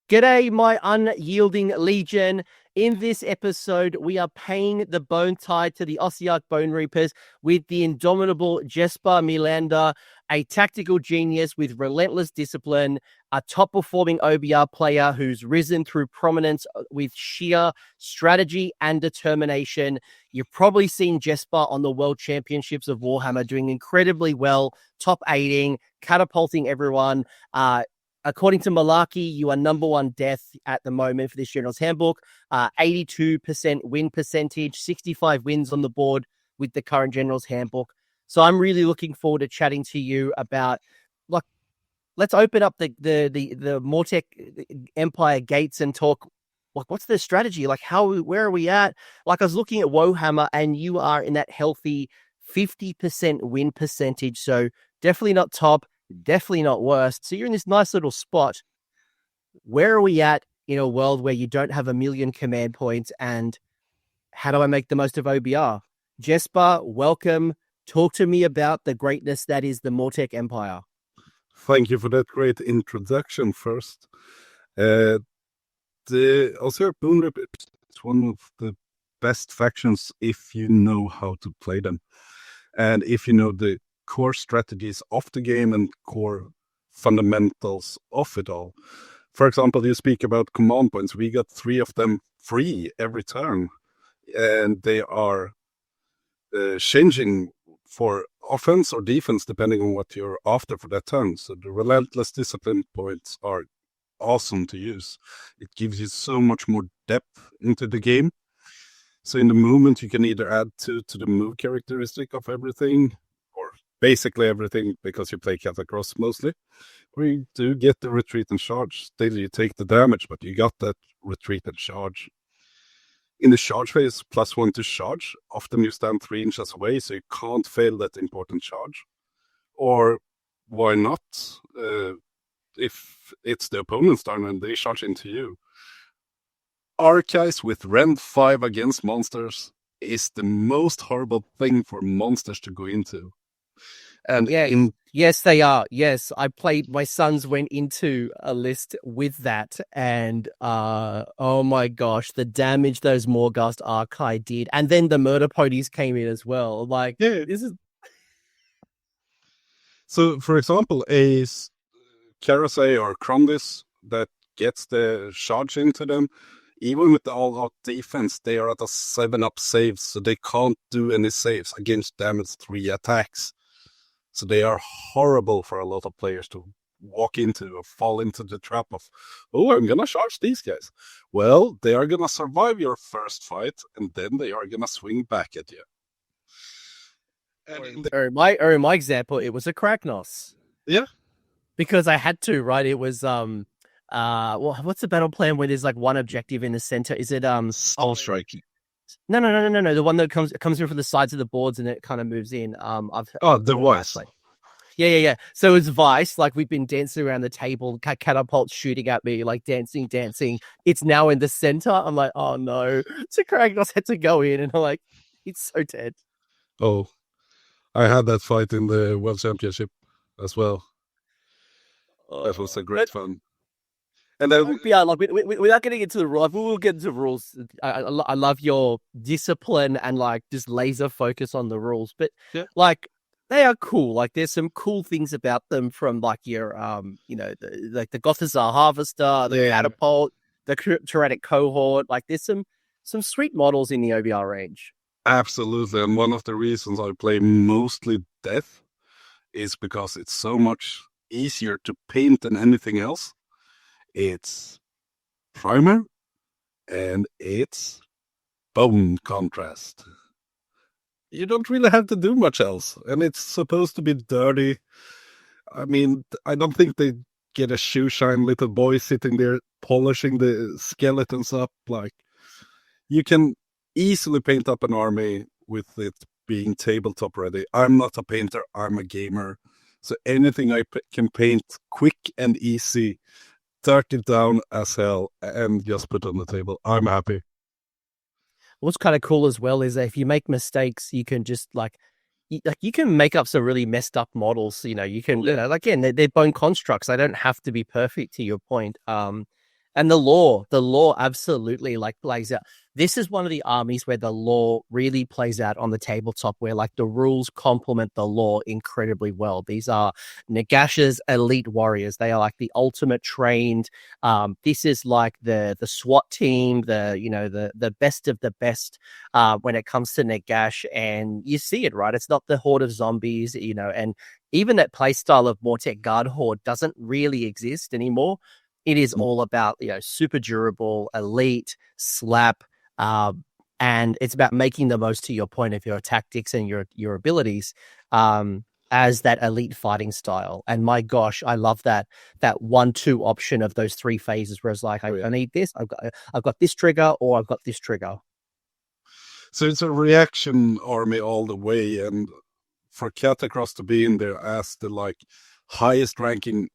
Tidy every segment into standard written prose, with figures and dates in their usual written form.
G'day, my unyielding legion. In this episode, we are paying the bone tithe to the Ossiarch Bonereapers with the indomitable Jesper Melander, a tactical genius with relentless discipline, a top-performing OBR player who's risen through prominence with sheer strategy and determination. You've probably seen Jesper on the World Championships of Warhammer doing incredibly well, top 8ing, catapulting everyone. According to Malarkey, you are number one death at the moment for this General's Handbook. 82% win percentage, 65 wins on the board with the current General's Handbook. So I'm really looking forward to chatting to you about, like, let's open up the Mortek Empire gates and talk, like, what's the strategy? Like, where are we at? Like, I was looking at Warhammer and you are in that healthy 50% win percentage. So definitely not top. Definitely not worst. So you're in this nice little spot. Where are we at in a world where you don't have a million command points? And how do I make the most of OBR? Jesper, welcome. Talk to me about the greatness that is the Mortek Empire. Thank you for that great introduction first. The Ossiarch Bonereapers is one of the best factions if you know how to play them. And if you know the core strategies of the game and core fundamentals of it all. For example, you speak about command points. We got 3 of them free every turn, and they are changing for offense or defense depending on what you're after for that turn. So the relentless discipline points are awesome to use. It gives you so much more depth into the game. So in the movement, you can either add 2 to the move characteristic of everything, basically everything, because you play cat across mostly. We do get the retreat and charge. Still, you take the damage, but you got that retreat and charge. In the charge phase, +1 to charge. Often you stand 3 inches away, so you can't fail that important charge. Or why not? If it's the opponent's turn and they charge into you. Archives with Rend 5 against monsters is the most horrible thing for monsters to go into. And yeah, yes, they are. Yes, I played. My sons went into a list with that, and oh my gosh, the damage those Morghast Archive did, and then the murder ponies came in as well. Like, yeah, this is. So, for example, a Carousel or Grumdy that gets the charge into them, even with the all-out defense, they are at a 7-up save, so they can't do any saves against damage 3 attacks. So they are horrible for a lot of players to walk into or fall into the trap of, oh, I'm going to charge these guys. Well, they are going to survive your first fight, and then they are going to swing back at you. And in my example, it was a Kragnos. Yeah. Because I had to, right? It was, well, what's the battle plan where there's like one objective in the center? Is it, Soul Striking? No. The one that comes in from the sides of the boards and it kind of moves in. The Vice. Yeah. So it's Vice. Like, we've been dancing around the table, catapults shooting at me, like dancing. It's now in the center. I'm like, oh no. So Kragnos had to go in, and I'm like, it's so dead. Oh, I had that fight in the World Championship as well. That was a great fun. And then, yeah, like, without getting into the rules, we will get into rules. I love your discipline and like just laser focus on the rules, but like, they are cool. Like, there's some cool things about them, from like your the Gothazar Harvester, the Catapult, the Tyrannic Cohort. Like, there's some sweet models in the OBR range. Absolutely, and one of the reasons I play mostly Death is because it's so much easier to paint than anything else. It's primer, and it's bone contrast. You don't really have to do much else, and it's supposed to be dirty. I mean, I don't think they get a shoe shine little boy sitting there polishing the skeletons up. Like, you can easily paint up an army with it being tabletop ready. I'm not a painter, I'm a gamer. So anything I can paint quick and easy, dirty down as hell, and just put on the table, I'm happy. What's kind of cool as well is that if you make mistakes, you can just you can make up some really messed up models. You can, again, they're bone constructs. They don't have to be perfect, to your point. And the law absolutely like plays out. This is one of the armies where the law really plays out on the tabletop, where like the rules complement the law incredibly well. These are Nagash's elite warriors. They are like the ultimate trained. This is like the SWAT team, the best of the best when it comes to Nagash, and you see it, right? It's not the horde of zombies, and even that play style of Mortek Guard Horde doesn't really exist anymore. It is all about, super durable, elite, slap, and it's about making the most, to your point, of your tactics and your abilities as that elite fighting style. And my gosh, I love that 1-2 option of those 3 phases where it's like, I need this, I've got this trigger, or I've got this trigger. So it's a reaction army all the way, and for Catacross to be in there as the like highest ranking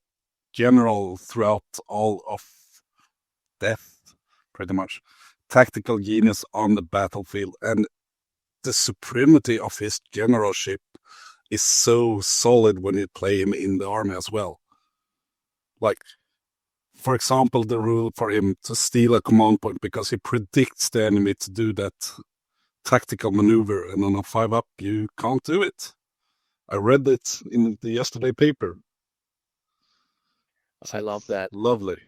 general throughout all of Death, pretty much. Tactical genius on the battlefield, and the supremacy of his generalship is so solid when you play him in the army as well. Like, for example, the rule for him to steal a command point because he predicts the enemy to do that tactical maneuver, and on a 5-up, you can't do it. I read it in the yesterday paper. I love that. Lovely.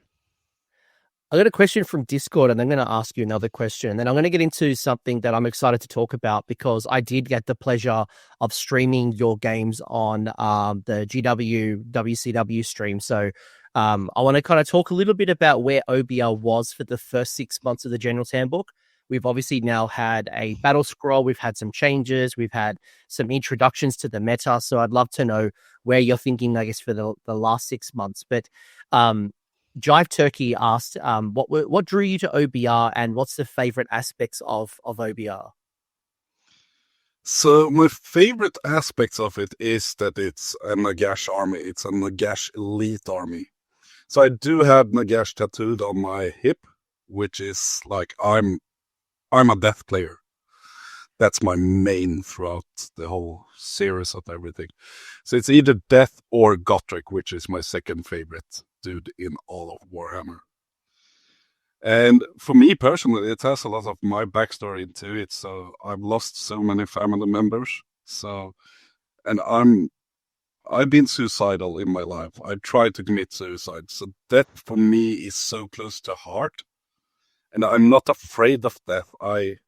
I got a question from Discord, and I'm going to ask you another question. And then I'm going to get into something that I'm excited to talk about, because I did get the pleasure of streaming your games on the GW WCW stream. So I want to kind of talk a little bit about where OBR was for the first 6 months of the General's Handbook. We've obviously now had a battle scroll. We've had some changes. We've had some introductions to the meta. So I'd love to know where you're thinking, I guess, for the last 6 months. But Jive Turkey asked, what drew you to OBR, and what's the favorite aspects of OBR? So my favorite aspects of it is that it's a Nagash army. It's a Nagash elite army. So I do have Nagash tattooed on my hip, which is like I'm a death player. That's my main throughout the whole series of everything. So it's either death or Gotrek, which is my second favorite dude in all of Warhammer. And for me personally, it has a lot of my backstory into it. So I've lost so many family members. And I've been suicidal in my life. I tried to commit suicide. So death for me is so close to heart. And I'm not afraid of death. I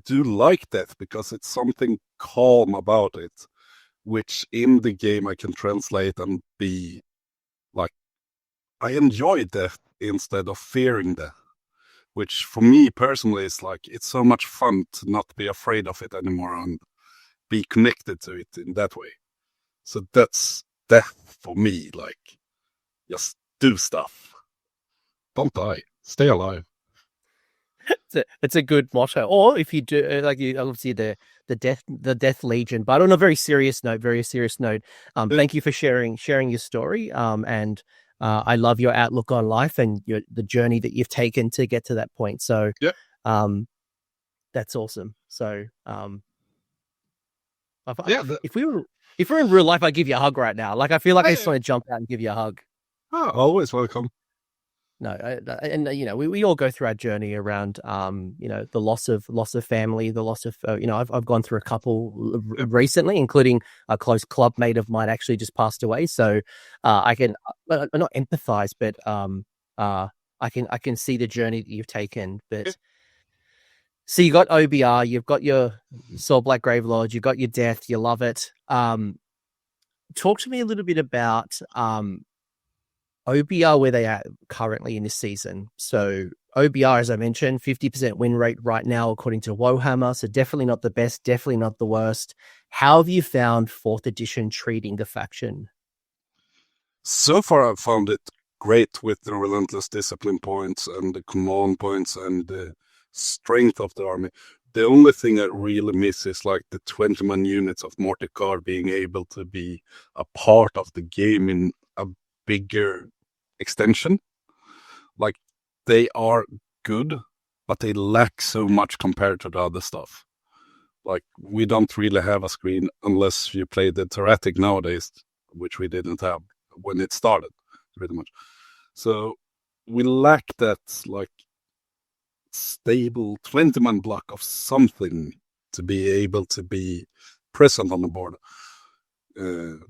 do like death because it's something calm about it, which in the game I can translate and be like, I enjoy death instead of fearing death, which for me personally is like, it's so much fun to not be afraid of it anymore and be connected to it in that way. So that's death for me, like, just do stuff. Don't die, stay alive. It's a good motto. Or if you do, like, you obviously the Death Legion, but on a very serious note, thank you for sharing your story. And I love your outlook on life and the journey that you've taken to get to that point. So, that's awesome. So, if we were in real life, I'd give you a hug right now. Like, I feel like I just want to jump out and give you a hug. Oh, always welcome. No, and we all go through our journey around the loss of family, the loss of I've gone through a couple recently, including a close club mate of mine actually just passed away. So I can not empathize, but I can see the journey that you've taken. But so you got OBR, you've got your Soul Black Gravelord, you've got your death, you love it. Talk to me a little bit about OBR, where they are currently in this season. So OBR, as I mentioned, 50% win rate right now, according to Warhammer. So definitely not the best, definitely not the worst. How have you found 4th edition treating the faction? So far, I've found it great with the relentless discipline points and the command points and the strength of the army. The only thing I really miss is like the 20-man units of Mortekar being able to be a part of the game in a bigger extension. Like, they are good, but they lack so much compared to the other stuff. Like, we don't really have a screen unless you play the Tyrannic nowadays, which we didn't have when it started, pretty much. So we lack that like stable 20-man block of something to be able to be present on the board.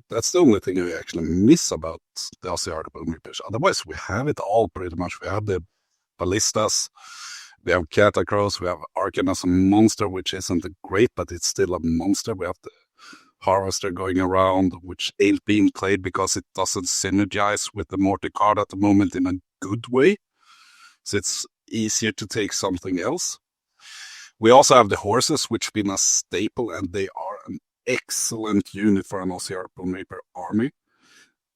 That's the only thing I actually miss about the Ossiarch Bonereapers. Otherwise, we have it all pretty much. We have the ballistas, we have Catacross, we have Arcan as a monster, which isn't great, but it's still a monster. We have the Harvester going around, which ain't being played because it doesn't synergize with the Morty card at the moment in a good way. So it's easier to take something else. We also have the horses, which have been a staple, and they are an excellent unit for an Ossiarch Bonereaper army.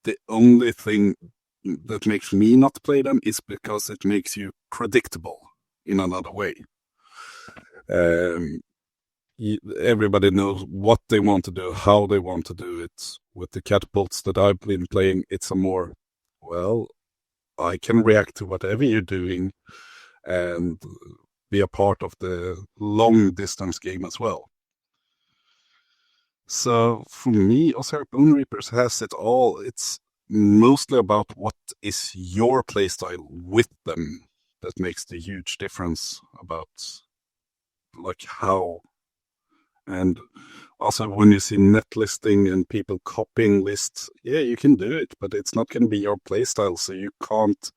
The only thing that makes me not play them is because it makes you predictable in another way. Everybody knows what they want to do, how they want to do it. With the catapults that I've been playing, it's a more, well, I can react to whatever you're doing and be a part of the long distance game as well. So for me, Ossiarch Bonereapers has it all. It's mostly about what is your playstyle with them that makes the huge difference about like how. And also when you see net listing and people copying lists, yeah, you can do it, but it's not going to be your playstyle, so you can't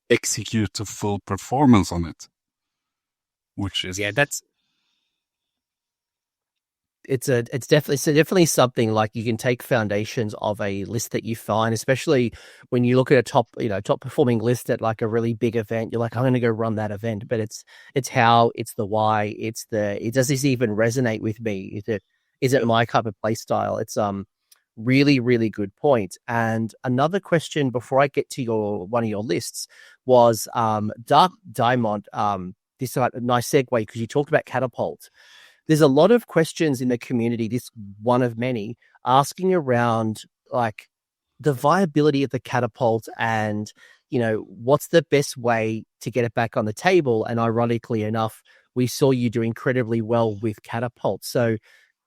execute a full performance on it. Which is it's definitely something like you can take foundations of a list that you find, especially when you look at a top performing list at like a really big event. You're like, I'm going to go run that event, but it's how, it's the why, does this even resonate with me? Is it my type of play style? It's really, really good point. And another question before I get to one of your lists was Dark Diamond. This is a nice segue because you talked about catapult. There's a lot of questions in the community, this one of many, asking around like the viability of the catapult and, what's the best way to get it back on the table. And ironically enough, we saw you do incredibly well with catapult. So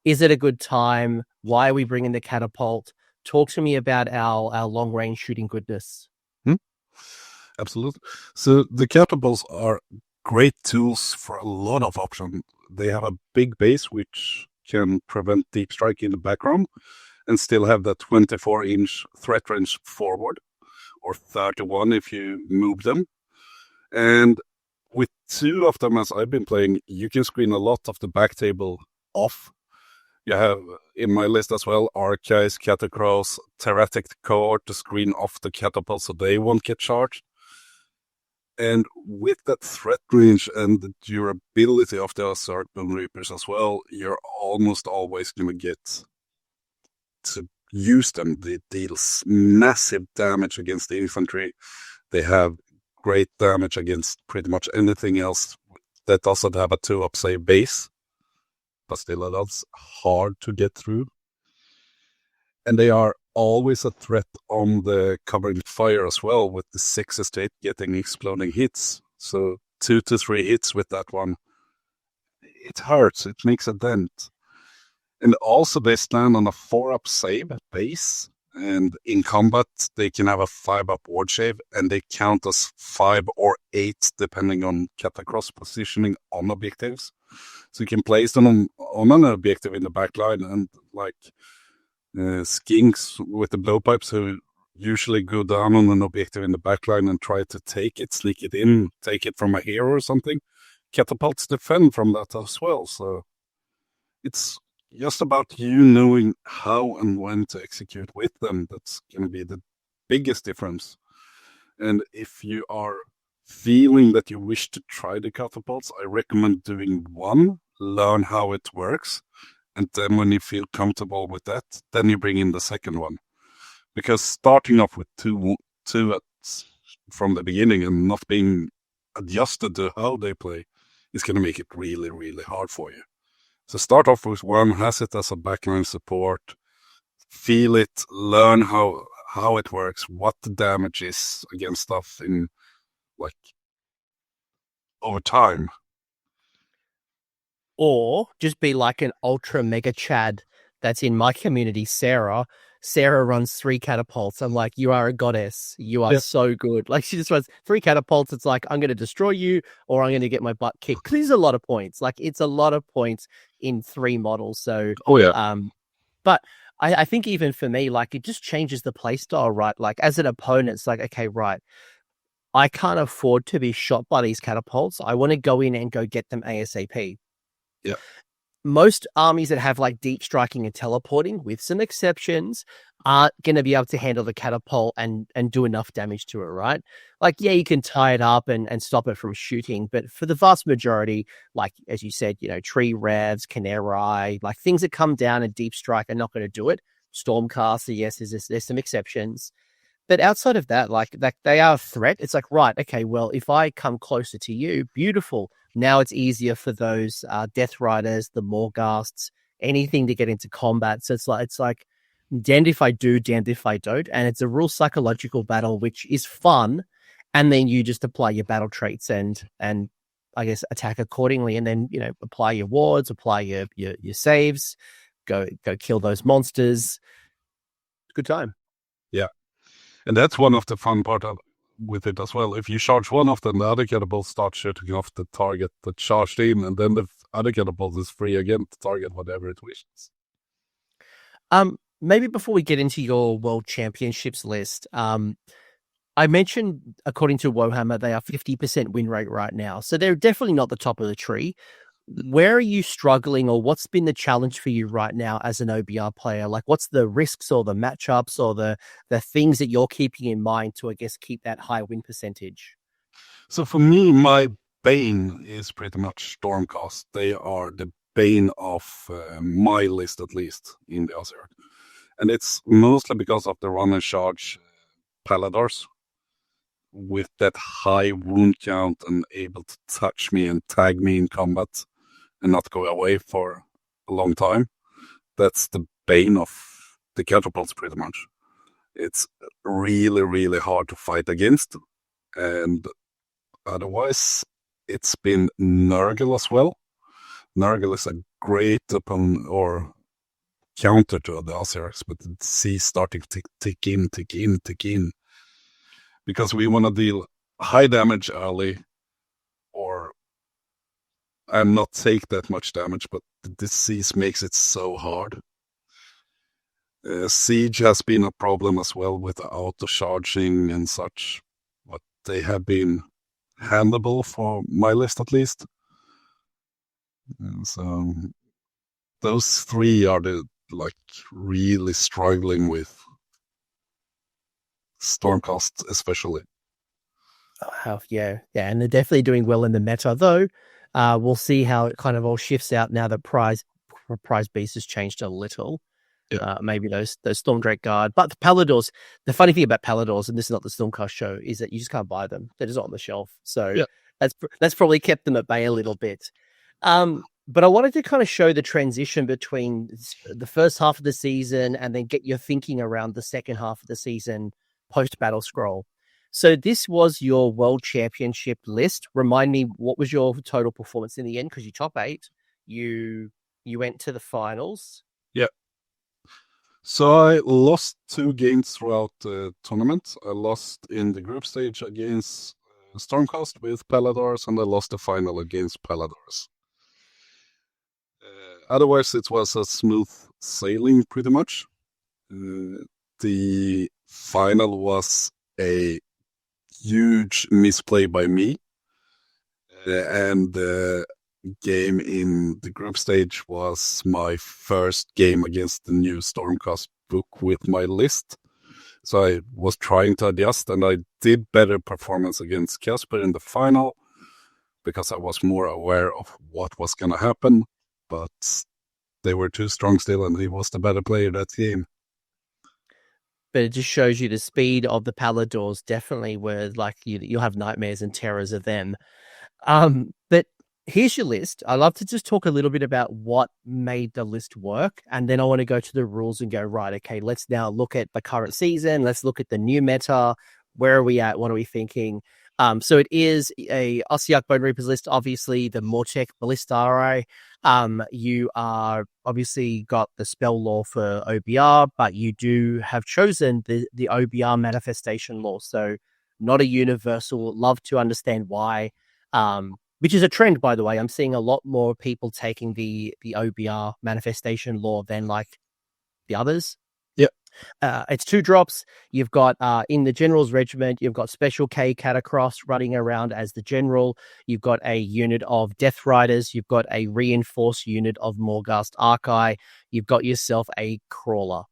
is it a good time? Why are we bringing the catapult? Talk to me about our long range shooting goodness. Absolutely. So the catapults are great tools for a lot of options. They have a big base which can prevent deep strike in the background and still have that 24-inch threat range forward, or 31 if you move them. And with two of them, as I've been playing, you can screen a lot of the back table off. You have in my list as well Archives, Catacross, Terratic Cohort to screen off the catapult so they won't get charged. And with that threat range and the durability of the Ossiarch Bonereapers as well, you're almost always going to get to use them. They deal massive damage against the infantry. They have great damage against pretty much anything else that doesn't have a 2-up save base, but still that's hard to get through. And they are always a threat on the covering fire as well, with the 6 estate getting exploding hits. So 2 to 3 hits with that one, it hurts, it makes a dent. And also they stand on a 4-up save base, and in combat they can have a 5-up ward save, and they count as 5 or 8 depending on Catacross positioning on objectives. So you can place them on an objective in the backline, and like skinks with the blowpipes who usually go down on an objective in the backline and try to take it, sneak it in, take it from a hero or something. Catapults defend from that as well. So it's just about you knowing how and when to execute with them. That's going to be the biggest difference. And if you are feeling that you wish to try the catapults, I recommend doing one, learn how it works. And then when you feel comfortable with that, then you bring in the second one. Because starting off with two from the beginning and not being adjusted to how they play is going to make it really, really hard for you. So start off with one, has it as a backline support, feel it, learn how it works, what the damage is against stuff in like over time. Or just be like an ultra mega Chad that's in my community, Sarah. Sarah runs 3 catapults. I'm like, you are a goddess. You are so good. Like, she just runs 3 catapults. It's like, I'm going to destroy you or I'm going to get my butt kicked. Because it's a lot of points. Like, it's a lot of points in 3 models. So, but I think even for me, like, it just changes the play style, right? Like, as an opponent, it's like, okay, right, I can't afford to be shot by these catapults. I want to go in and go get them ASAP. Yeah. Most armies that have like deep striking and teleporting, with some exceptions, aren't going to be able to handle the catapult and do enough damage to it, right? Like, yeah, you can tie it up and stop it from shooting. But for the vast majority, like, as you said, you know, tree revs, canary, like things that come down and deep strike are not going to do it. Stormcaster, yes, there's some exceptions. But outside of that, like they are a threat. It's like, right, okay, well, if I come closer to you, beautiful. Now it's easier for those Death Riders, the Morghasts, anything to get into combat. So it's like damned if I do, damned if I don't. And it's a real psychological battle, which is fun. And then you just apply your battle traits and I guess attack accordingly. And then, you know, apply your wards, apply your saves, go kill those monsters. Good time. Yeah. And that's one of the fun part with it as well. If you charge one of them, the other catapult starts shooting off the target that charged in, and then the other catapult is free again to target whatever it wishes. Maybe before we get into your World Championships list, I mentioned, according to Warhammer, they are 50% win rate right now. So they're definitely not the top of the tree. Where are you struggling, or what's been the challenge for you right now as an OBR player? Like, what's the risks or the matchups or the things that you're keeping in mind to, I guess, keep that high win percentage? So for me, my bane is pretty much Stormcast. They are the bane of my list, at least, in the Ossiarch. And it's mostly because of the run and charge Paladars with that high wound count and able to touch me and tag me in combat and not go away for a long time. That's the bane of the catapults, pretty much. It's really, really hard to fight against. And otherwise, it's been Nurgle as well. Nurgle is a great counter to the Ossiarchs, but it's starting to tick in. Because we want to deal high damage early and not take that much damage, but the disease makes it so hard. Siege has been a problem as well with the auto-charging and such, but they have been handleable for my list at least. And so those 3 are the really struggling with Stormcast especially. Oh, yeah, and they're definitely doing well in the meta, though. We'll see how it kind of all shifts out now that prize beast has changed a little. Yeah. Maybe those Stormdrake Guard. But the Paladors, the funny thing about Paladors, and this is not the Stormcast show, is that you just can't buy them. They're just on the shelf. So that's probably kept them at bay a little bit. But I wanted to kind of show the transition between the first half of the season and then get your thinking around the second half of the season post-battle scroll. So this was your World Championship list. Remind me, what was your total performance in the end? Because you top 8, you went to the finals. Yeah. So I lost 2 games throughout the tournament. I lost in the group stage against Stormcast with Paladars, and I lost the final against Paladars. Otherwise, it was a smooth sailing, pretty much. The final was a huge misplay by me, and the game in the group stage was my first game against the new Stormcast book with my list. So I was trying to adjust, and I did better performance against Jesper in the final because I was more aware of what was going to happen, but they were too strong still, and he was the better player that game. But it just shows you the speed of the Paladors definitely were like, you'll have nightmares and terrors of them. But here's your list. I'd love to just talk a little bit about what made the list work. And then I want to go to the rules and go, right, okay, let's now look at the current season. Let's look at the new meta. Where are we at? What are we thinking? So it is a Ossiarch Bonereapers list. Obviously, the Mortek Ballistarii. You are obviously got the spell law for OBR, but you do have chosen the OBR manifestation law. So not a universal. Love to understand why. Which is a trend, by the way. I'm seeing a lot more people taking the OBR manifestation law than like the others. It's 2 drops. You've got in the General's Regiment, you've got Special K Catacross running around as the General. You've got a unit of Death Riders. You've got a reinforced unit of Morghast Archai. You've got yourself a Crawler.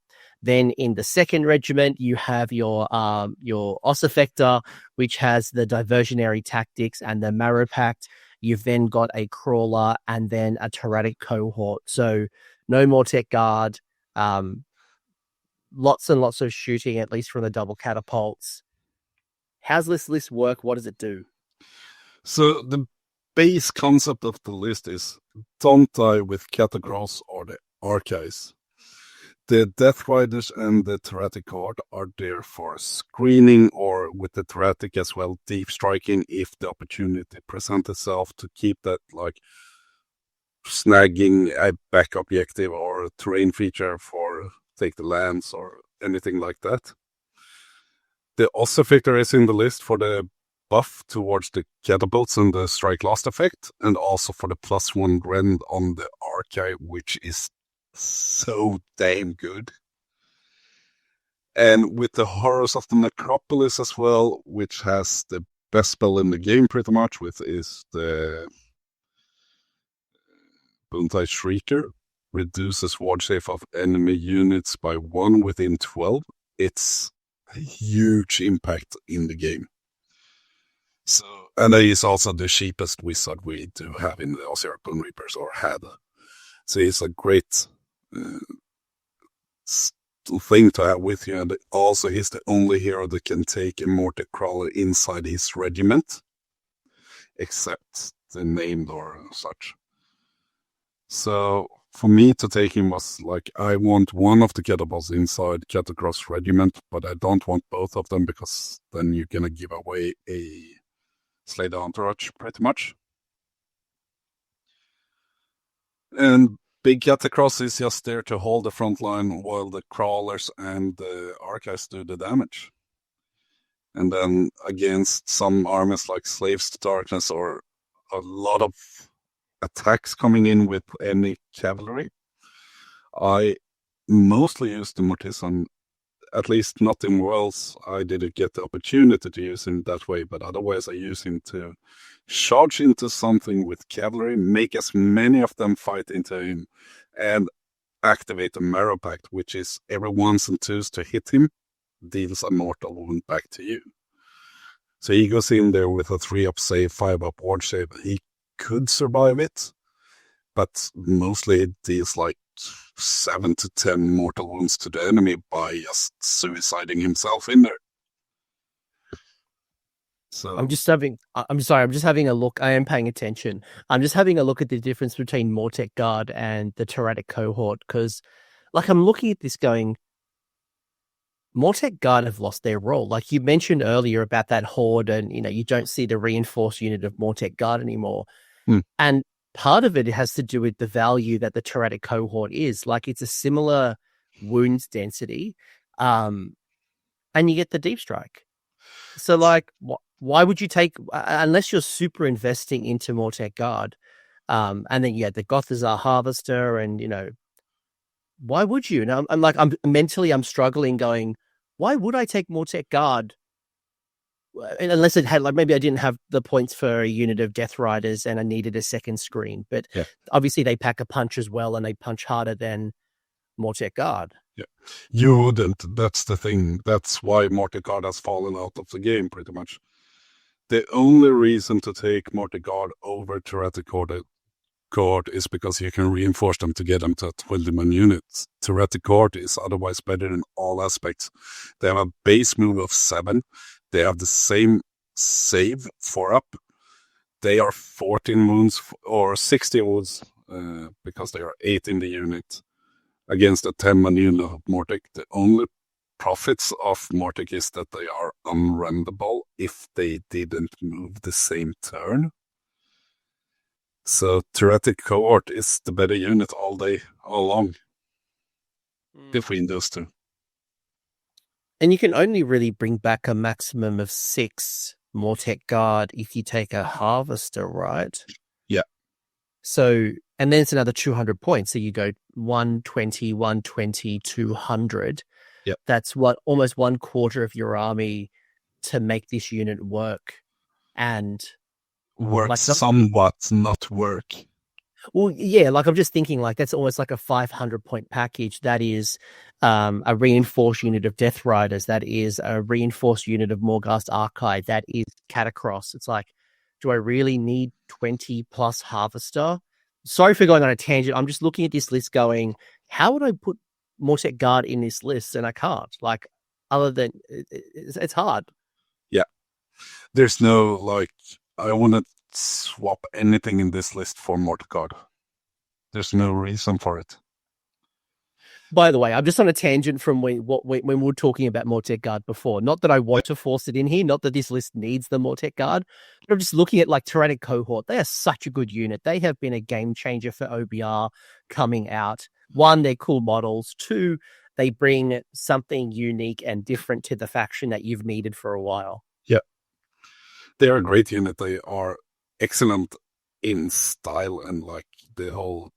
Then in the 2nd Regiment, you have your Ossifector, which has the Diversionary Tactics and the Marrow Pact. You've then got a Crawler and then a Tyrannic Cohort. So no Mortek Guard. Lots and lots of shooting, at least from the double catapults. How's this list work? What does it do? So the base concept of the list is don't die with Catacross or the Archives. The Death Riders and the Tyrannic Cohort are there for screening, or with the Tyrannic as well, deep striking if the opportunity presents itself to keep that, like snagging a back objective or a terrain feature for take the lands or anything like that. The Ossifector is in the list for the buff towards the catapults and the strike last effect, and also for the +1 rend on the Archive, which is so damn good. And with the Horrors of the Necropolis as well, which has the best spell in the game pretty much, with is the Boontai Shrieker, reduces ward save of enemy units by 1 within 12. It's a huge impact in the game. So, and it is also the cheapest wizard we do have in the Ossiarch Bonereapers, or had. So it's a great thing to have with you, and also he's the only hero that can take a Mortar Crawler inside his regiment, except the named or such. So for me to take him was like, I want one of the catapults inside Catacross Regiment, but I don't want both of them, because then you're gonna give away a Slay the Entourage pretty much. And Big Catacross is just there to hold the front line while the Crawlers and the Archives do the damage. And then against some armies like Slaves to Darkness, or a lot of attacks coming in with any cavalry, I mostly use the Mortician. At least not in Worlds, I didn't get the opportunity to use him that way, but otherwise I use him to charge into something with cavalry, make as many of them fight into him, and activate the Marrow Pact, which is every 1s and 2s to hit him, deals a mortal wound back to you. So he goes in there with a 3-up save, 5-up ward save. He could survive it, but mostly it deals like 7 to 10 mortal wounds to the enemy by just suiciding himself in there. So I'm just having a look. I am paying attention. I'm just having a look at the difference between Mortek Guard and the Tyrannic Cohort, because like I'm looking at this going, Mortek Guard have lost their role. Like you mentioned earlier about that horde, and you don't see the reinforced unit of Mortek Guard anymore. And part of it has to do with the value that the Tyrannic Cohort is. Like it's a similar wounds density, and you get the deep strike. So like, why would you take, unless you're super investing into Mortek Guard, and then you had the Gothazar Harvester, and why would you? And I'm mentally struggling going, why would I take Mortek Guard? Unless it had, like, maybe I didn't have the points for a unit of Death Riders and I needed a second screen. But obviously they pack a punch as well, and they punch harder than Mortek Guard. Yeah, you wouldn't. That's the thing. That's why Mortek Guard has fallen out of the game pretty much. The only reason to take Mortek Guard over Tyrannic Cohort is because you can reinforce them to get them to 20-man units. Tyrannic Cohort is otherwise better in all aspects. They have a base move of 7. They have the same save 4-up. They are 14 wounds or 60 wounds because they are 8 in the unit against a 10-man unit of Mortek. The only profits of Mortic is that they are unrendable if they didn't move the same turn. So Theoretic Cohort is the better unit all day, all long, between those two. And you can only really bring back a maximum of 6 Mortek Guard if you take a Harvester, right? Yeah. So, and then it's another 200 points. So you go 120, 120, 200. Yep. That's what almost 1/4 of your army to make this unit work. And work somewhat, not work. Well, yeah, like I'm just thinking like that's almost like a 500-point package. That is a reinforced unit of Death Riders. That is a reinforced unit of Morghast Archive. That is Catacross. It's like, do I really need 20 plus Harvester? Sorry for going on a tangent. I'm just looking at this list going, how would I put Mortek Guard in this list? And I can't. Like, other than it's hard. Yeah. There's no, like, I want to swap anything in this list for Mortek Guard. There's no reason for it. By the way, I'm just on a tangent from when we were talking about Mortek Guard before. Not that I want to force it in here, not that this list needs the Mortek Guard, but I'm just looking at like Tyrannic Cohort. They are such a good unit. They have been a game changer for OBR coming out. 1, they're cool models. 2, they bring something unique and different to the faction that you've needed for a while. Yeah. They're a great unit. They are excellent in style and like the whole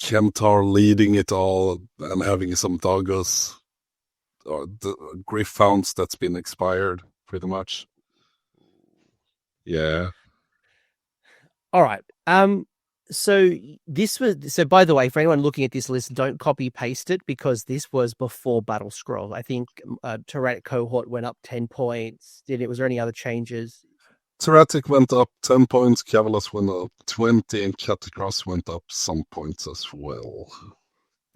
Kemtar leading it all and having some doggos or the Gryph-hounds that's been expired pretty much. Yeah. All right. So by the way, for anyone looking at this list, don't copy paste it because this was before Battle Scroll. I think Tyrannic Cohort went up 10 points. Was there any other changes? Tyrannic went up 10 points, Cavalos went up 20, and Catacross went up some points as well.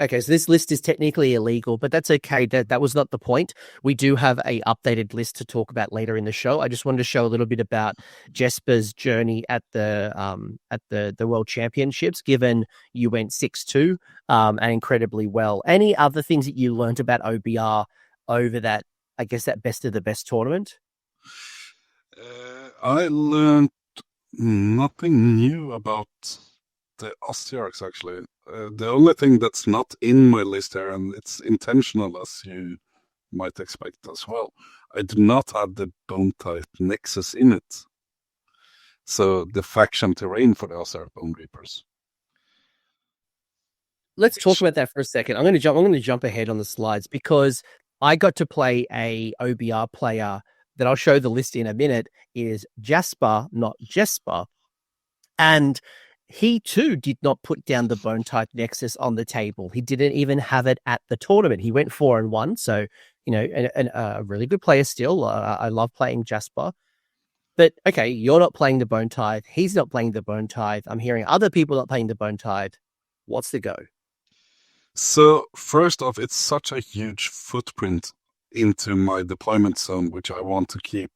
Okay, so this list is technically illegal, but that's okay. That was not the point. We do have a updated list to talk about later in the show. I just wanted to show a little bit about Jesper's journey at the World Championships, given you went 6-2 and incredibly well. Any other things that you learned about OBR over that, I guess, that best of the best tournament? I learned nothing new about the Ossiarchs, actually. The only thing that's not in my list here, and it's intentional as you might expect as well, I do not have the Bone Tithe Nexus in it. So the faction terrain for the Ossiarch Bonereapers. Let's talk about that for a second. I'm going to jump ahead on the slides because I got to play a OBR player that I'll show the list in a minute is Jesper, not Jesper. And he too did not put down the Bone Tithe Nexus on the table. He didn't even have it at the tournament. He went 4-1. So, you know, a really good player still. I love playing Jesper. But okay, you're not playing the Bone Tithe. He's not playing the Bone Tithe. I'm hearing other people not playing the Bone Tithe. What's the go? So first off, it's such a huge footprint into my deployment zone, which I want to keep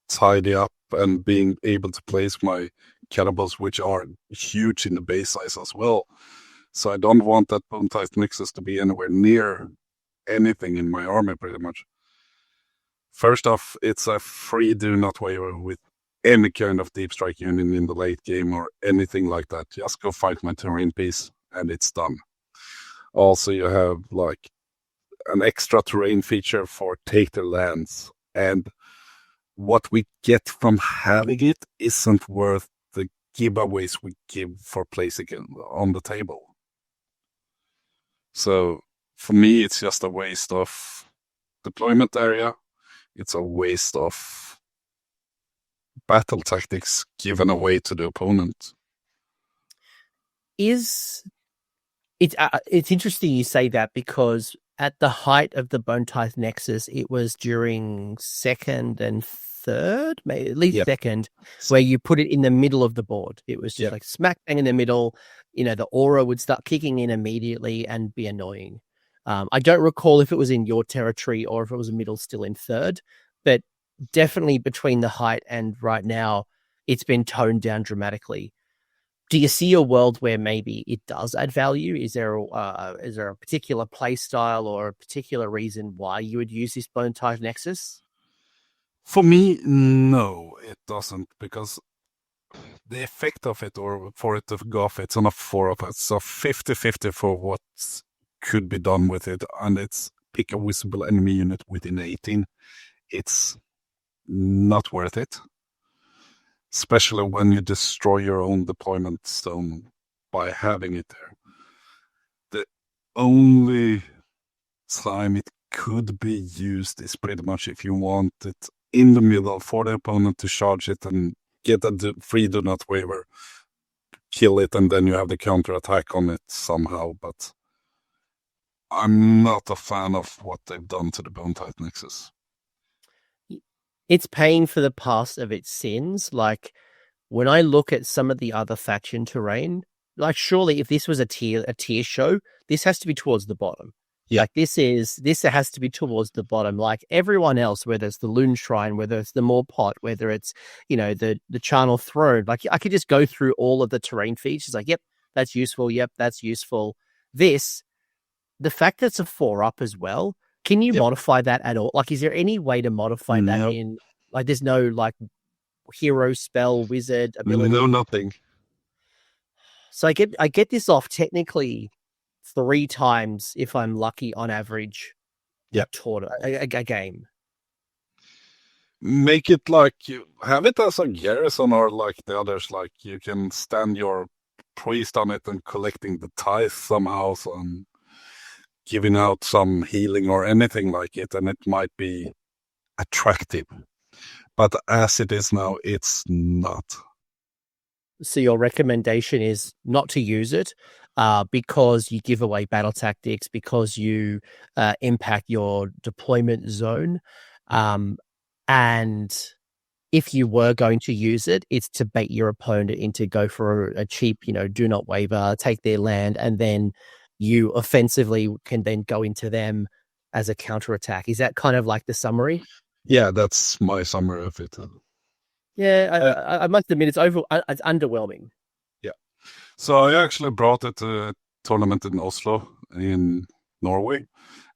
tidy up and being able to place my cannibals, which are huge in the base size as well. So I don't want that Bone Tithe Nexus to be anywhere near anything in my army, pretty much. First off, it's a free do not waver with any kind of deep strike unit in the late game or anything like that. Just go fight my terrain piece and it's done. Also, you have like an extra terrain feature for take their lands, and what we get from having it isn't worth the giveaways we give for placing it on the table. So for me, it's just a waste of deployment area. It's a waste of battle tactics given away to the opponent. It's interesting you say that because at the height of the Bone Tithe Nexus, it was during second and third, maybe at least second, where you put it in the middle of the board. It was just like smack bang in the middle. You know, the aura would start kicking in immediately and be annoying. I don't recall if it was in your territory or if it was middle still in third, but definitely between the height and right now, it's been toned down dramatically. Do you see a world where maybe it does add value? Is there a particular play style or a particular reason why you would use this Bone Tithe Nexus? For me, no, it doesn't, because the effect of it, or for it to go off, it's on a 4 of it. So 50-50 for what could be done with it, and it's pick a visible enemy unit within 18. It's not worth it. Especially when you destroy your own deployment zone by having it there. The only time it could be used is pretty much if you want it in the middle for the opponent to charge it and get a free do not waver, kill it, and then you have the counter attack on it somehow. But I'm not a fan of what they've done to the Bone Tithe Nexus. It's paying for the past of its sins. Like, when I look at some of the other faction terrain, like, surely if this was a tier show, this has to be towards the bottom. Yeah. Like, this has to be towards the bottom. Like everyone else, whether it's the Loon Shrine, whether it's the Maw Pot, whether it's, the Charnel Throne, like, I could just go through all of the terrain features. Like, yep, that's useful. Yep, that's useful. The fact that it's a 4-up as well, can you modify that at all? Like, is there any way to modify that in? Like, there's no like hero, spell, wizard ability. No, nothing. So I get this off technically 3 times if I'm lucky on average. Yeah, a game. Make it like you have it as a garrison, or like the others, like you can stand your priest on it and collecting the tithe somehow, and giving out some healing or anything like it, and it might be attractive. But as it is now, it's not. So your recommendation is not to use it because you give away battle tactics, because you impact your deployment zone. And if you were going to use it, it's to bait your opponent into go for a cheap, do not waver, take their land, and then you offensively can then go into them as a counterattack. Is that kind of like the summary? Yeah, that's my summary of it. Yeah, I must admit it's underwhelming. Yeah. So I actually brought it to a tournament in Oslo in Norway,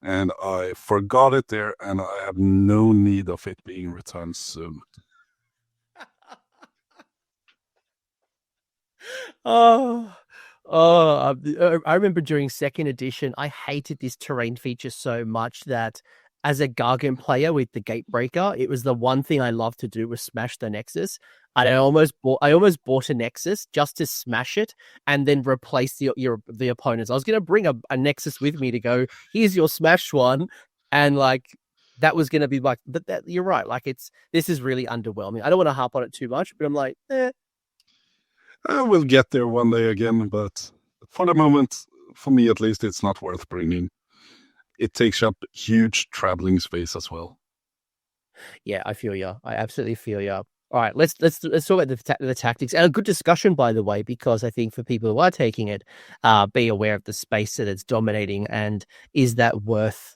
and I forgot it there, and I have no need of it being returned soon. I remember during second edition, I hated this terrain feature so much that as a Gargant player with the Gatebreaker, it was the one thing I loved to do was smash the Nexus. And I almost bought a Nexus just to smash it and then replace the opponents. I was going to bring a Nexus with me to go, here's your smashed one. And like, that was going to be like, but you're right. Like, this is really underwhelming. I don't want to harp on it too much, but I'm like, I will get there one day again, but for the moment, for me at least, it's not worth bringing. It takes up huge traveling space as well. Yeah, I feel you. I absolutely feel you. All right, let's talk about the tactics, and a good discussion, by the way, because I think for people who are taking it, be aware of the space that it's dominating, and is that worth?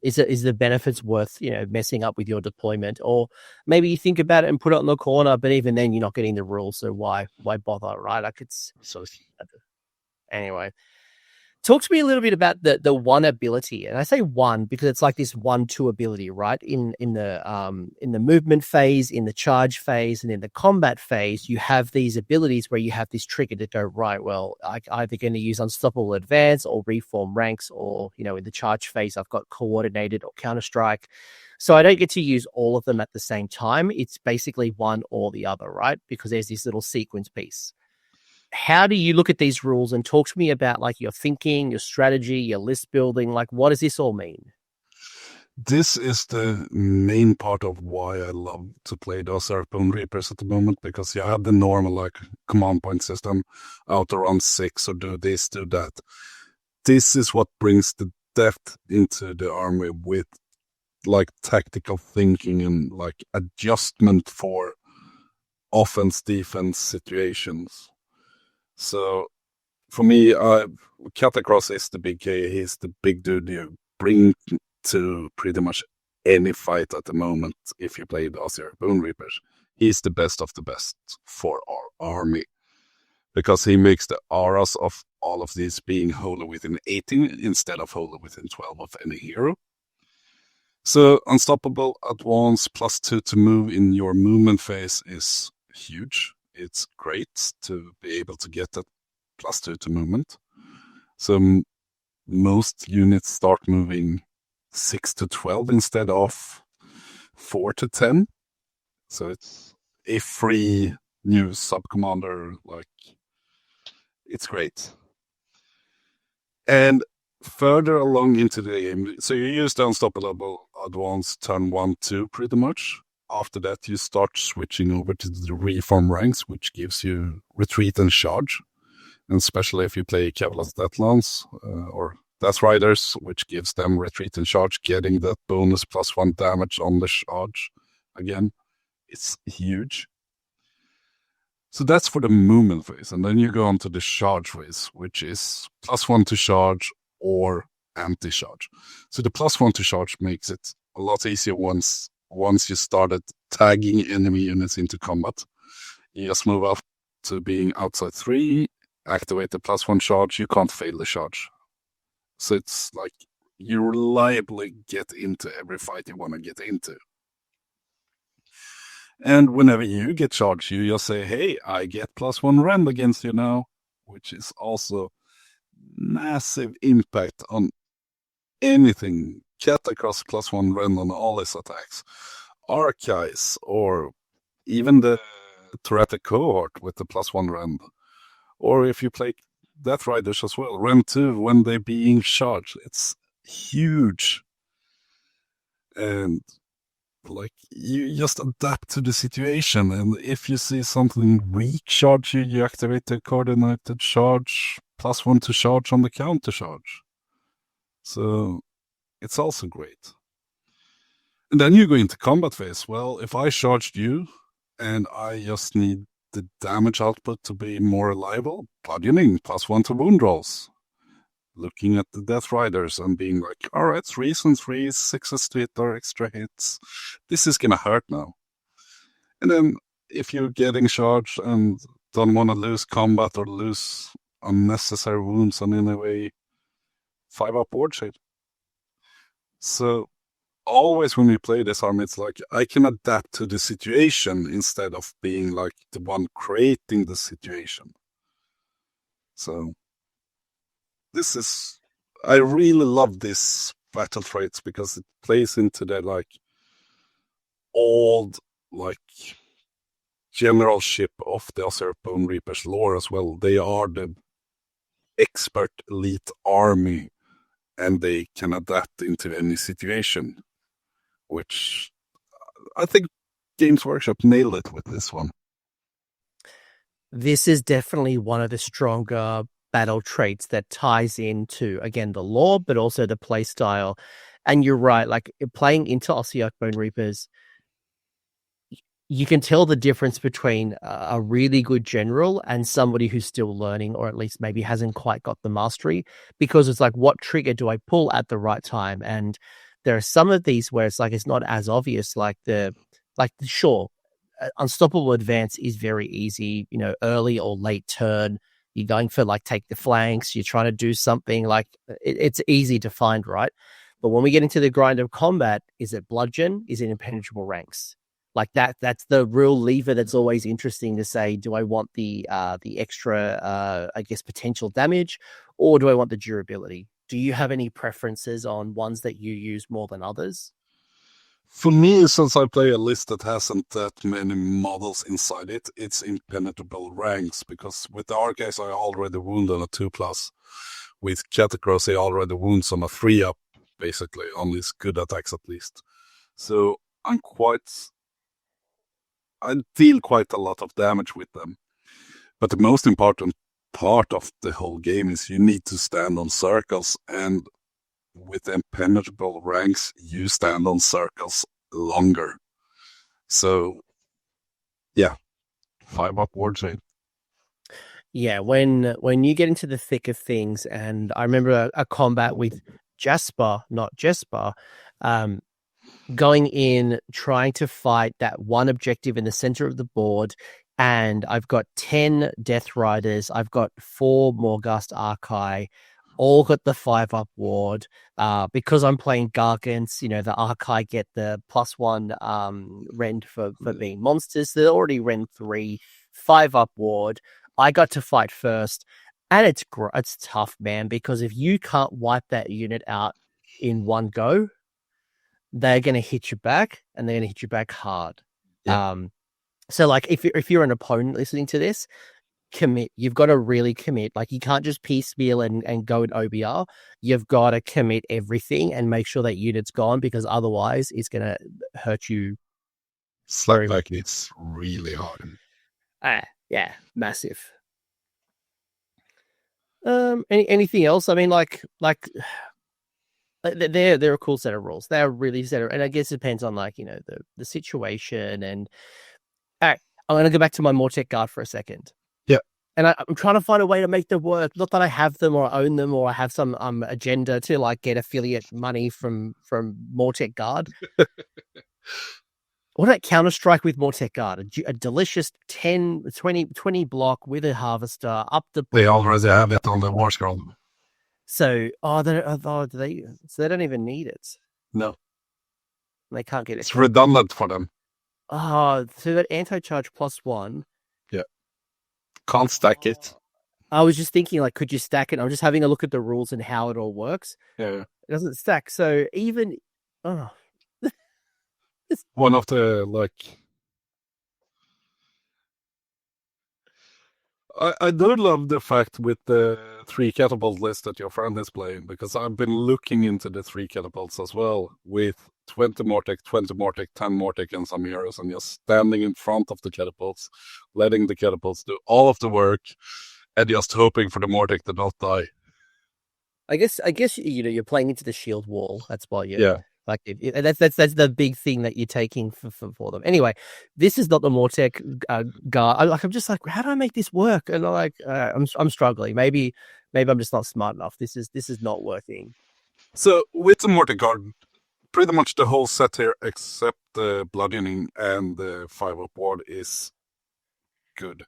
Is the benefits worth messing up with your deployment, or maybe you think about it and put it on the corner, but even then you're not getting the rules, so why bother, right? Like, it's so anyway. Talk to me a little bit about the one ability, and I say one because it's like this 1-2 ability, right? In the movement phase, in the charge phase, and in the combat phase, you have these abilities where you have this trigger to go, right, well, I'm either going to use Unstoppable Advance or Reform Ranks, or in the charge phase, I've got Coordinated or Counter Strike. So I don't get to use all of them at the same time. It's basically one or the other, right? Because there's this little sequence piece. How do you look at these rules, and talk to me about like your thinking, your strategy, your list building? Like, what does this all mean? This is the main part of why I love to play the Ossiarch Bonereapers at the moment, because you have the normal like command point system, out around 6 or do this, do that. This is what brings the depth into the army with like tactical thinking and like adjustment for offense, defense situations. So for me, Catacross is the big K. He's the big dude you bring to pretty much any fight at the moment if you play the Ossiarch Bonereapers. He's the best of the best for our army. because he makes the auras of all of these being wholly within 18 instead of wholly within 12 of any hero. So unstoppable advance +2 to move in your movement phase is huge. It's great to be able to get that +2 to movement. So most units start moving 6 to 12 instead of 4 to 10. So it's a free new sub-commander, like, it's great. And further along into the game, so you use the unstoppable advance turn 1, 2 pretty much. After that, you start switching over to the reform ranks, which gives you retreat and charge. And especially if you play Cavalry's Deathlance or Death Riders, which gives them retreat and charge, getting that bonus +1 damage on the charge. Again, it's huge. So that's for the movement phase. And then you go on to the charge phase, which is +1 to charge or anti-charge. So the +1 to charge makes it a lot easier once you started tagging enemy units into combat. You just move up to being outside 3, activate the +1 charge, you can't fail the charge. So it's like you reliably get into every fight you want to get into. And whenever you get charged, you just say, hey, I get +1 rend against you now, which is also massive impact on anything. Catacross +1 rend on all his attacks. Archives, or even the Thoracic cohort with the +1 rend. Or if you play Death Riders as well, rend 2 when they're being charged. It's huge. And like, you just adapt to the situation, and if you see something weak charge you activate the coordinated charge, +1 to charge on the counter charge. So it's also great. And then you go into combat phase. Well, if I charged you and I just need the damage output to be more reliable, bludgeoning +1 to wound rolls. Looking at the Death Riders and being like, all right, 3s and 3s, 6s to hit or extra hits. This is going to hurt now. And then if you're getting charged and don't want to lose combat or lose unnecessary wounds in any way, 5-up ward shade. So always when we play this army, it's like I can adapt to the situation instead of being like the one creating the situation. So this is, I really love this battle traits because it plays into that like old like generalship of the Ossiarch Bonereapers lore as well. They are the expert elite army and they can adapt into any situation, which I think Games Workshop nailed it with this one. This is definitely one of the stronger battle traits that ties into, again, the lore, but also the play style. And you're right, like playing into Ossiarch Bonereapers, you can tell the difference between a really good general and somebody who's still learning, or at least maybe hasn't quite got the mastery, because it's like, what trigger do I pull at the right time? And there are some of these where it's like, it's not as obvious, sure, Unstoppable Advance is very easy, early or late turn. You're going for like take the flanks, you're trying to do something like it's easy to find, right? But when we get into the grind of combat, is it bludgeon? Is it impenetrable ranks? Like that's the real lever that's always interesting to say, do I want the extra, potential damage, or do I want the durability? Do you have any preferences on ones that you use more than others? For me, since I play a list that hasn't that many models inside it, it's impenetrable ranks, because with the Archives I already wound on a 2+. With Catacross I already wounds on a 3-up, basically, on these good attacks at least. So I deal quite a lot of damage with them. But the most important part of the whole game is you need to stand on circles, and with impenetrable ranks, you stand on circles longer. So, yeah, 5-up ward shade. Yeah, when you get into the thick of things, and I remember a combat with Jesper, going in, trying to fight that one objective in the center of the board, and I've got 10 Death Riders. I've got 4 Morghast Archai, all got the 5-up ward. Because I'm playing Gargants, the Archai get the +1 rend for being monsters. They're already rend 3, 5-up ward. I got to fight first, and it's tough, man, because if you can't wipe that unit out in one go, they're going to hit you back, and they're going to hit you back hard. Yeah. So, like, if you're an opponent listening to this, commit. You've got to really commit. Like, you can't just piecemeal and go in OBR. You've got to commit everything and make sure that unit's gone, because otherwise it's going to hurt you. Like it's really hard. Yeah, massive. Anything else? I mean, like they're a cool set of rules. They're really and I guess it depends on the situation. And all right, I'm gonna go back to my Mortek Guard for a second. Yeah, and I'm trying to find a way to make them work. Not that I have them or I own them or I have some agenda to get affiliate money from Mortek Guard. What about Counter-Strike with Mortek Guard? A delicious 20 block with a harvester up the... They already have it on the war scroll. So, they don't even need it. No. They can't get it. It's redundant for them. So that anti-charge +1. Yeah. Can't stack it. I was just thinking, could you stack it? I'm just having a look at the rules and how it all works. Yeah. It doesn't stack. So even... One of the, I do love the fact with the 3 catapult list that your friend is playing, because I've been looking into the 3 catapults as well, with 20 Mortek, 10 Mortek, and some heroes, and just standing in front of the catapults, letting the catapults do all of the work, and just hoping for the Mortek to not die. I guess you're playing into the shield wall. That's why you're... Yeah. That's the big thing that you're taking for them. Anyway, this is not the Mortek Guard. I'm just how do I make this work? And I'm struggling. Maybe I'm just not smart enough. This is not working. So with the Mortek Guard, pretty much the whole set here, except the bludgeoning and the 5-up ward, is good.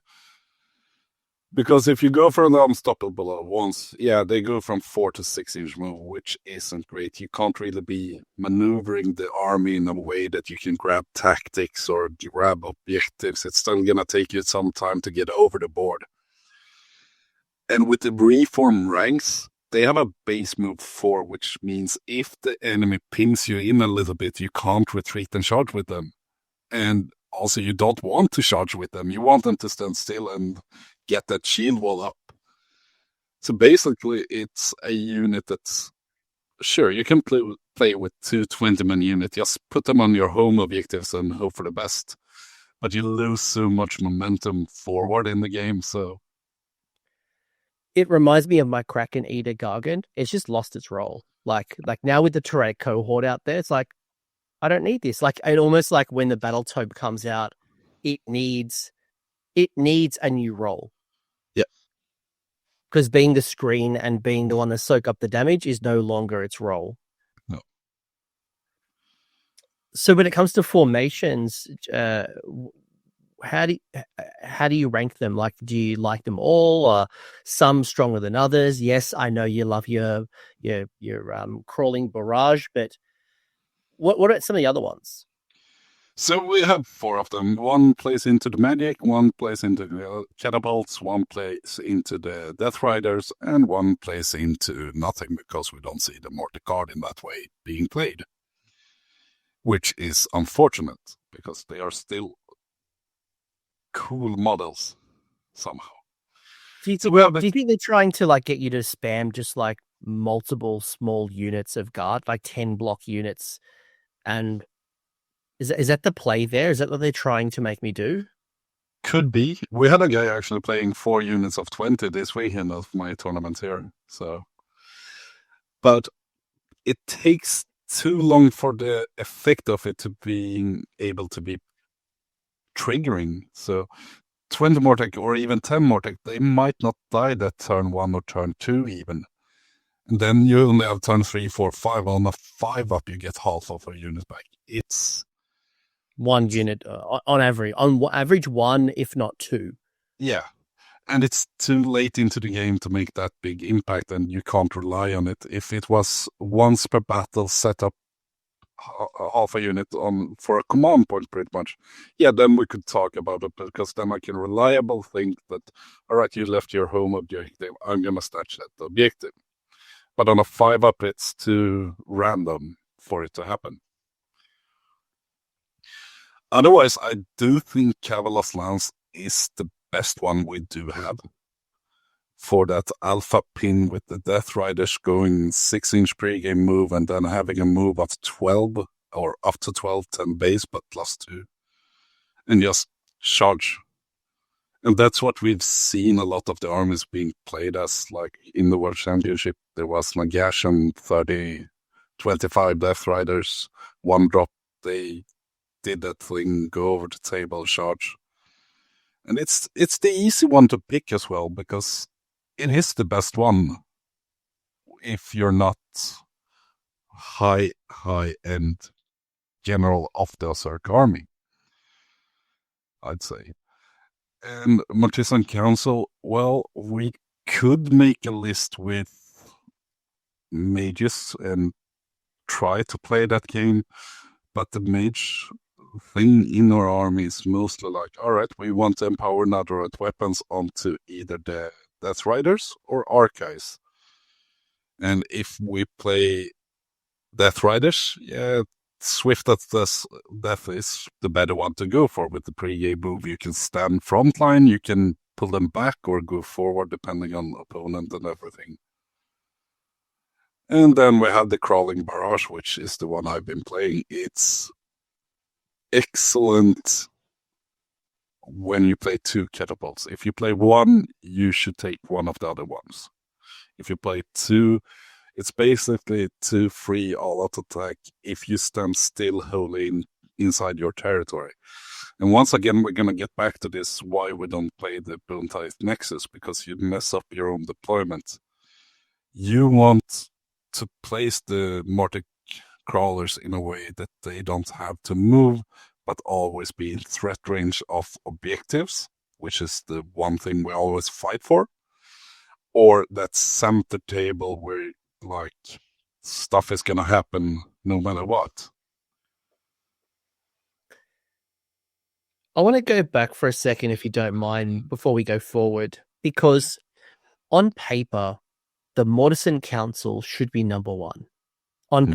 Because if you go for an unstoppable once, they go from 4 to 6 inch move, which isn't great. You can't really be maneuvering the army in a way that you can grab tactics or grab objectives. It's still going to take you some time to get over the board. And with the reform ranks, they have a base move 4, which means if the enemy pins you in a little bit, you can't retreat and charge with them. And also, you don't want to charge with them. You want them to stand still and get that shield wall up. So basically, it's a unit that's... Sure, you can play with 2 20-man units. Just put them on your home objectives and hope for the best. But you lose so much momentum forward in the game, so... It reminds me of my Kraken Eater Gargant. It's just lost its role. Like now with the Tyrannic cohort out there, it's I don't need this. And almost like when the Battletoad comes out, it needs a new role. Yeah. Because being the screen and being the one to soak up the damage is no longer its role. No. So when it comes to formations, how do you rank them? Do you like them all, or some stronger than others? Yes, I know you love your crawling barrage, but what are some of the other ones? So we have 4 of them. One plays into the magic, one plays into the catapults, one plays into the Death Riders, and one plays into nothing, because we don't see the Mortek Guard in that way being played. Which is unfortunate, because they are still cool models somehow. Do you think they're trying to get you to spam just multiple small units of guard, 10 block units? And is that the play there? Is that what they're trying to make me do? Could be. We had a guy actually playing 4 units of 20 this weekend of my tournament here. So, but it takes too long for the effect of it to being able to be triggering. So 20 Mortek or even 10 Mortek, they might not die that turn 1 or turn 2 even. And then you only have turn 3, 4, 5. On a 5-up, you get half of a unit back. It's 1 unit on average 1, if not 2. Yeah. And it's too late into the game to make that big impact, and you can't rely on it. If it was once per battle set up half a unit on for a command point, pretty much, yeah, then we could talk about it, because then I can reliable think that, all right, you left your home objective, I'm gonna snatch that objective. But on a 5-up, it's too random for it to happen. Otherwise, I do think Kavalos Lance is the best one we do have for that alpha pin with the Death Riders going 6-inch pre-game move and then having a move of 12 or up to 12, 10 base, but +2, and just charge. And that's what we've seen a lot of the armies being played as, like in the World Championship. There was Nagash 30, 25 Death Riders, 1 drop. They did that thing, go over the table, charge. And it's the easy one to pick as well, because it is the best one if you're not high-end general of the Ossiarch army, I'd say. And Mortisan Council, well, we could make a list with mages and try to play that game, but the mage thing in our army is mostly like, all right, we want to empower Netherite weapons onto either the Death Riders or Archives. And if we play Death Riders, yeah, Swift as Death is the better one to go for with the pre-game move. You can stand frontline, you can pull them back or go forward depending on opponent and everything. And then we have the Crawling Barrage, which is the one I've been playing. It's excellent when you play 2 catapults. If you play 1, you should take one of the other ones. If you play 2, it's basically 2 free all-out attack if you stand still wholly inside your territory. And once again, we're going to get back to this, why we don't play the Bone Tithe Nexus, because you mess up your own deployment. You want to place the Mortic Crawlers in a way that they don't have to move, but always be in threat range of objectives, which is the one thing we always fight for. Or that center table where, like, stuff is going to happen no matter what. I want to go back for a second, if you don't mind, before we go forward, because on paper, the Mortisan Council should be number 1. On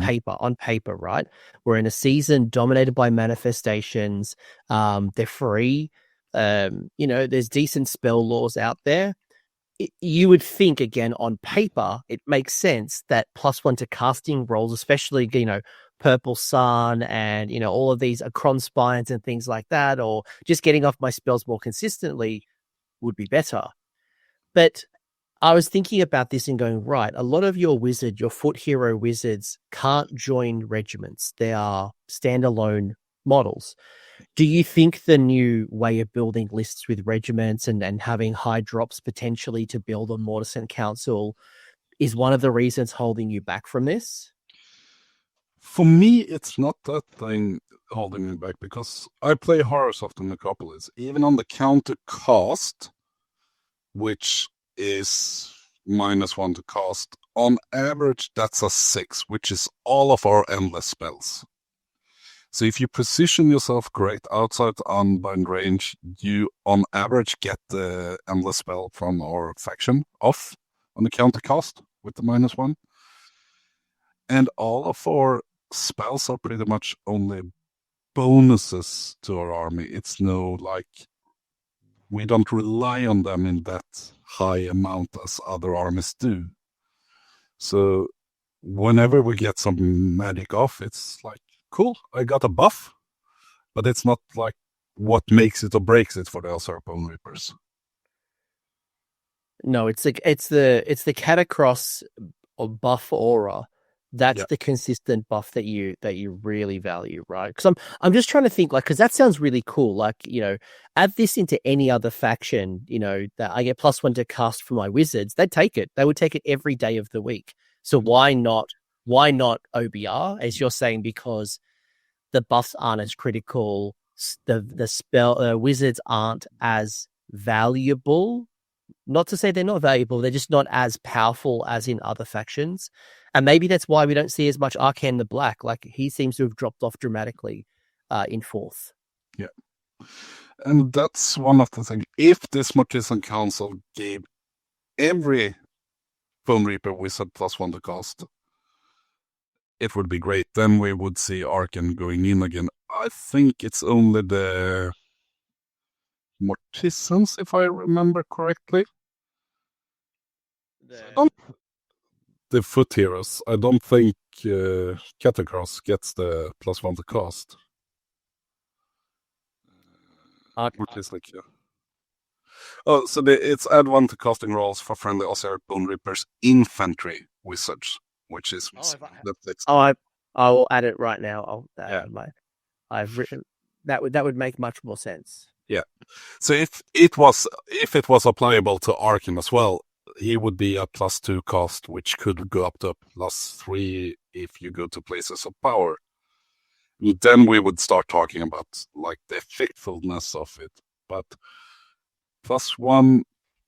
paper, right? We're in a season dominated by manifestations. They're free. There's decent spell laws out there. You would think, again, on paper, it makes sense that +1 to casting rolls, especially, Purple Sun and, all of these Akron Spines and things like that, or just getting off my spells more consistently would be better. But I was thinking about this and going, right, a lot of your foot hero wizards can't join regiments. They are standalone models. Do you think the new way of building lists with regiments and having high drops potentially to build a Mortisan Council is one of the reasons holding you back from this? For me, it's not that thing holding me back, because I play Horrors of the Necropolis. Even on the counter cost, which is -1 to cast, on average that's a 6, which is all of our endless spells. So if you position yourself correct outside unbound range, you on average get the endless spell from our faction off on the counter cost with the -1. And all of our spells are pretty much only bonuses to our army. It's no, like, we don't rely on them in that high amount as other armies do. So whenever we get some magic off, it's like, cool, I got a buff, but it's not like what makes it or breaks it for the Ossiarch Bonereapers. No, it's the Catacross or buff aura. That's the consistent buff that you really value, right? Because I'm just trying to think, like, because that sounds really cool. Like, add this into any other faction, that I get +1 to cast for my wizards. They'd take it. They would take it every day of the week. So why not OBR, as you're saying? Because the buffs aren't as critical. The spell wizards aren't as valuable. Not to say they're not valuable, they're just not as powerful as in other factions. And maybe that's why we don't see as much Arcane the Black. Like, he seems to have dropped off dramatically in 4th. Yeah. And that's one of the things. If this Mortician Council gave every Bone Reaper wizard +1 to cast, it would be great. Then we would see Arcane going in again. I think it's only the Mortisans, if I remember correctly. The foot heroes. I don't think Catacross gets the +1 to cast. Which is like, yeah. Oh, so it's add 1 to casting rolls for friendly Ossiarch Bonereapers infantry wizards, which is I will add it right now. I've written that would make much more sense. Yeah. So if it was applicable to Arcane as well, he would be a +2 cost, which could go up to +3 if you go to places of power. Then we would start talking about like the effectiveness of it. But +1,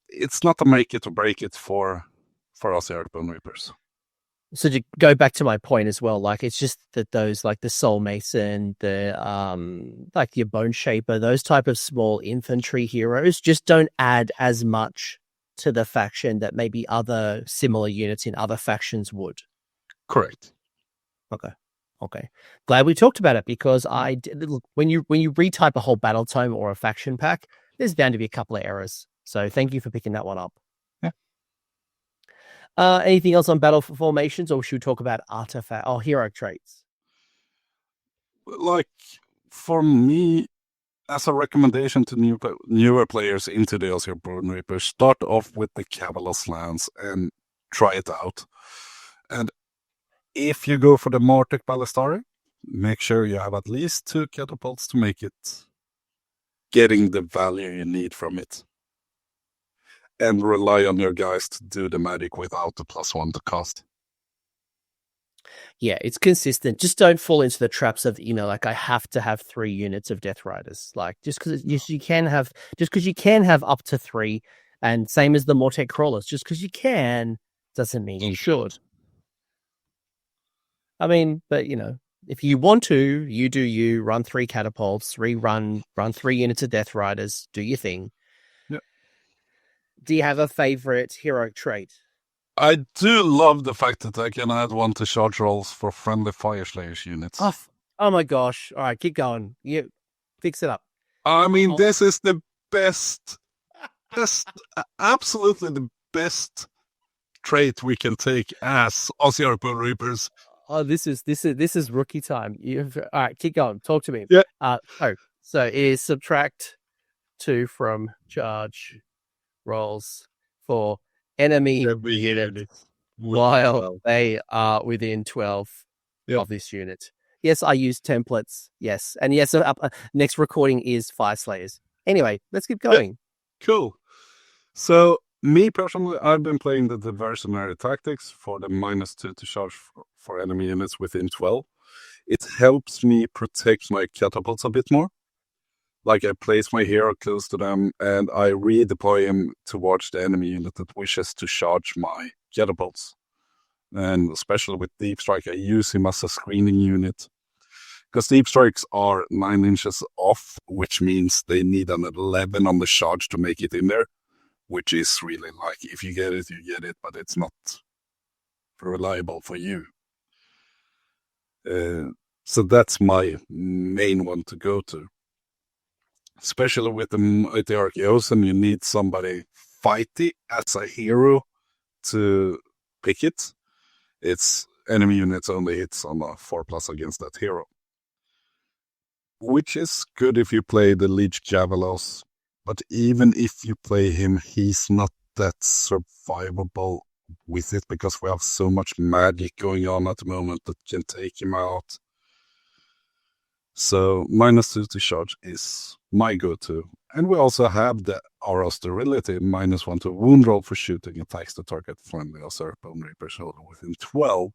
it's not a make it or break it for Ossiarch Bonereapers. So to go back to my point as well, like, it's just that those, like the Soul Mason, the like your Bone Shaper, those type of small infantry heroes just don't add as much to the faction that maybe other similar units in other factions would. Correct. Okay. Glad we talked about it, because when you retype a whole battle tome or a faction pack, there's bound to be a couple of errors. So thank you for picking that one up. Yeah. Anything else on battle formations, or should we talk about artifact or hero traits? Like, for me, as a recommendation to newer players into the Ossiarch Bonereapers, start off with the Cavallos Lance and try it out. And if you go for the Mortek Ballistari, make sure you have at least 2 catapults to make it getting the value you need from it. And rely on your guys to do the magic without the +1 to cast. Yeah, it's consistent. Just don't fall into the traps of, like, I have to have 3 units of Death Riders. Like, just because you can have up to 3, and same as the Mortek Crawlers, just because you can doesn't mean you should. I mean, but if you want to, you do you, run 3 catapults, run 3 units of Death Riders, do your thing. Yep. Do you have a favorite hero trait? I do love the fact that I can add 1 to charge rolls for friendly Fire Slayers units. Oh my gosh. All right, keep going. You fix it up. I mean, this is the best, absolutely the best trait we can take as Ossiarch Bonereapers. Oh, this is rookie time. All right, keep going. Talk to me. Yeah. So it is subtract 2 from charge rolls for enemy units while they are within 12 of this unit. Yes, I use templates. Yes. And yes, next recording is Fire Slayers. Anyway, let's keep going. Cool. So, me personally, I've been playing the diversionary tactics for the -2 to charge for enemy units within 12. It helps me protect my catapults a bit more. Like, I place my hero close to them and I redeploy him towards the enemy unit that wishes to charge my catapults. And especially with Deep Strike, I use him as a screening unit. Because Deep Strikes are 9 inches off, which means they need an 11 on the charge to make it in there. Which is really like, if you get it, you get it, but it's not reliable for you. So that's my main one to go to. Especially with the AoS, and you need somebody fighty as a hero to pick it. It's enemy units only hits on a 4+ against that hero. Which is good if you play the Leech Javalos. But even if you play him, he's not that survivable with it, because we have so much magic going on at the moment that can take him out. So -2 to charge is my go-to. And we also have the Aura Sterility, -1 to wound roll for shooting attacks to target friendly Ossiarch Bonereapers within 12.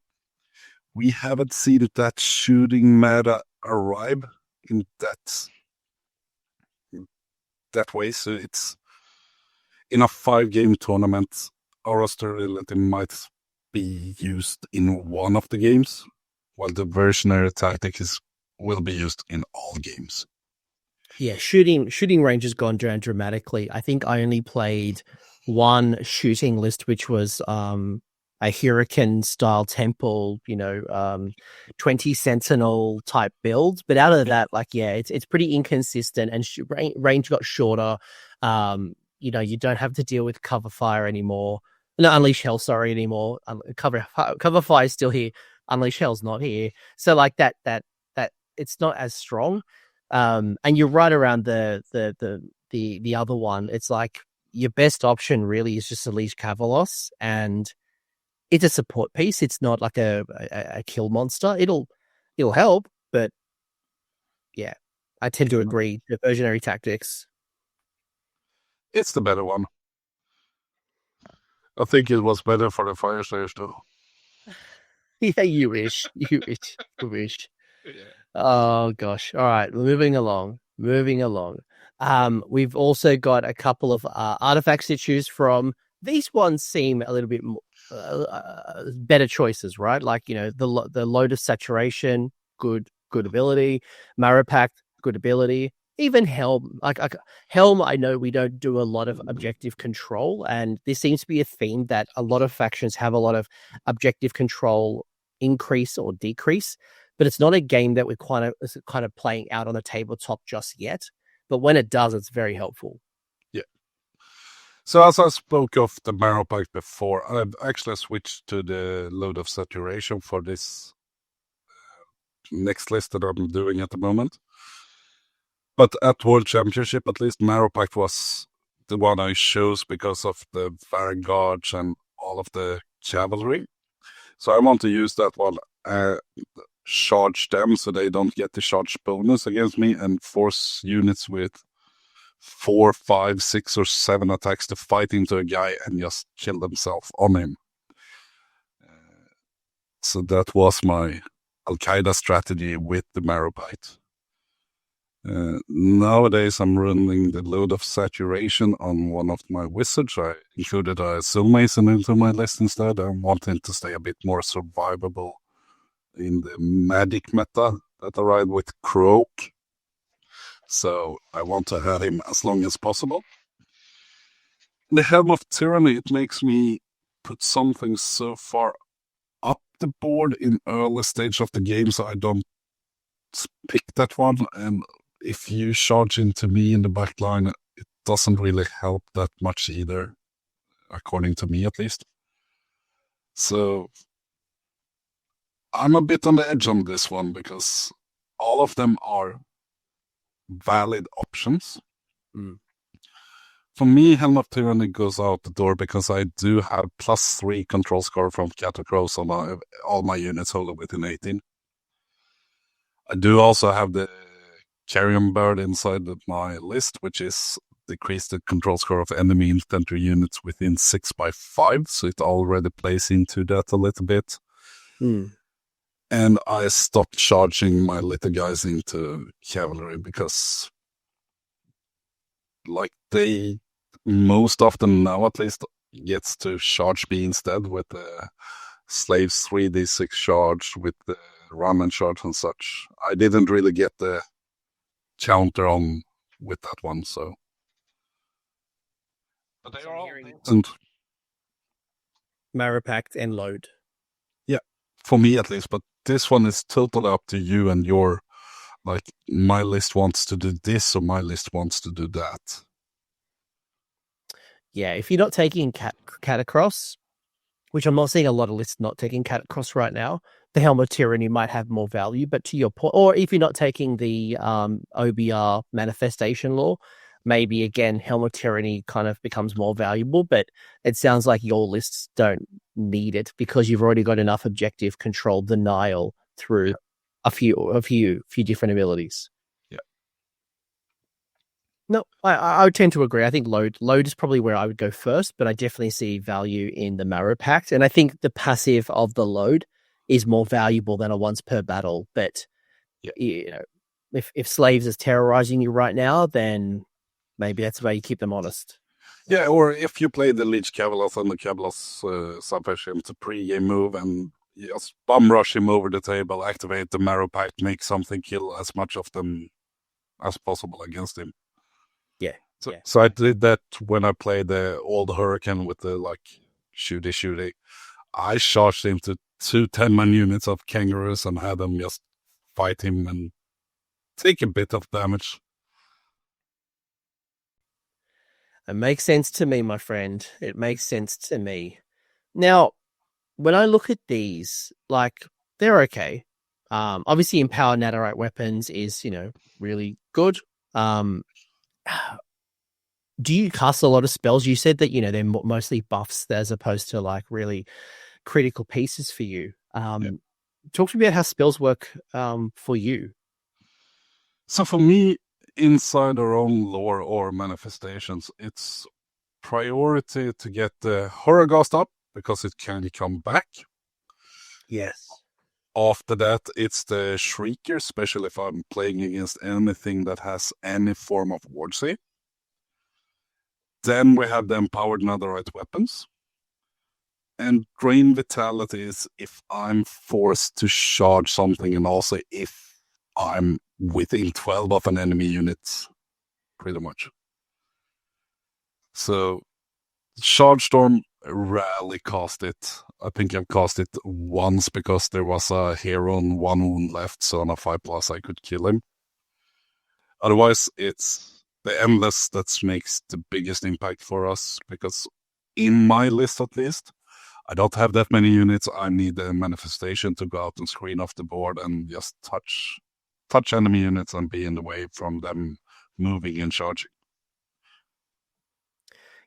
We haven't seen that shooting meta arrive in that way. So it's in a 5-game tournament, AoS sterility might be used in one of the games, while the versionary tactic will be used in all games. Yeah, shooting range has gone down dramatically. I think I only played one shooting list, which was a Hurricane style temple, 20 sentinel type builds. But out of that, it's pretty inconsistent, and range got shorter. You don't have to deal with cover fire anymore. No, unleash hell, sorry, anymore. Cover fire is still here. Unleash hell's not here. So like that it's not as strong. And you're right around the other one. It's like your best option really is just Unleash Kavalos, and it's a support piece. It's not like a kill monster. It'll help, but yeah, I tend to agree. The versionary tactics. It's the better one. I think it was better for the Fire Slayers though. Yeah, you wish. You wish. Yeah. Oh gosh. All right, moving along. We've also got a couple of artifacts to choose from. These ones seem a little bit more, better choices, right? Like, the Lotus Saturation, good ability. Marrow Pact, good ability. Even Helm, Helm, I know we don't do a lot of objective control, and this seems to be a theme that a lot of factions have a lot of objective control increase or decrease, but it's not a game that we're kind of playing out on the tabletop just yet. But when it does, it's very helpful. Yeah. So as I spoke of the Marrow Pact before, I've actually switched to the Load of Saturation for this next list that I'm doing at the moment. But at World Championship, at least, Marrow Pact was the one I chose because of the Vanguards and all of the cavalry. So I want to use that one, charge them so they don't get the charge bonus against me, and force units with 4, 5, 6, or 7 attacks to fight into a guy and just kill themselves on him. So that was my Al-Qaeda strategy with the Marrow Pact. Nowadays, I'm running the Load of Saturation on one of my wizards. I included a Soul Mason into my list instead. I'm wanting to stay a bit more survivable in the Madduck meta that I ride with Croak. So I want to have him as long as possible. The Helm of Tyranny, it makes me put something so far up the board in early stage of the game so I don't pick that one, and if you charge into me in the back line, it doesn't really help that much either, according to me at least. So I'm a bit on the edge on this one because all of them are valid options. For me, Helm of Tyranny goes out the door because I do have +3 control score from Catacross on all my units holding within 18. I do also have the Carrion Bird inside of my list, which is decrease the control score of enemy infantry units within 6/5, so it already plays into that a little bit. And I stopped charging my little guys into cavalry because, like, they most often now at least gets to charge me instead with the slaves 3d6 charge with the run and charge and such. I didn't really get the counter on with that one, so. But they are all decent. Marrow Pact and Load. Yeah, for me at least, but this one is totally up to you and your, like, my list wants to do this or my list wants to do that. Yeah, if you're not taking Cat across, which I'm not seeing a lot of lists not taking Cat across right now, the Helm of Tyranny might have more value. But to your point, or if you're not taking the OBR manifestation law, maybe again Helm of Tyranny kind of becomes more valuable. But it sounds like your lists don't need it because you've already got enough objective control denial through a few different abilities. No, I would tend to agree. I think load is probably where I would go first, but I definitely see value in the Marrow Pact. And I think the passive of the load is more valuable than a once per battle. But you know, if slaves is terrorizing you right now, then maybe that's the way you keep them honest. Yeah, or if you play the Leech Cavalos and the Cavalos subverse him to pre-game move and just bum rush him over the table, activate the Marrow Pact, make something kill as much of them as possible against him. Yeah. So I did that when I played the old Hurricane with the like shooty. I charged him to 2 10-man units of kangaroos and had them just fight him and take a bit of damage. It makes sense to me, my friend. It makes sense to me. Now, when I look at these, like, they're okay. Obviously, Empower Netherite Weapons is, really good. Do you cast a lot of spells? You said that, they're mostly buffs as opposed to, like, really critical pieces for you. Talk to me about how spells work for you. So for me, inside our own lore or manifestations, it's priority to get the Horrorghast up because it can come back. Yes. After that, it's the Shrieker, especially if I'm playing against anything that has any form of ward save. Then we have the Empowered Netherite Weapons. And Drain Vitality is if I'm forced to charge something, and also if I'm within 12 of an enemy unit, pretty much. So, Charge Storm, rarely cast it. I think I've cast it once because there was a hero on 1 wound left, so on a 5+ I could kill him. Otherwise, it's the Endless that makes the biggest impact for us, because in my list at least, I don't have that many units. I need a manifestation to go out and screen off the board and just touch enemy units and be in the way from them moving and charging.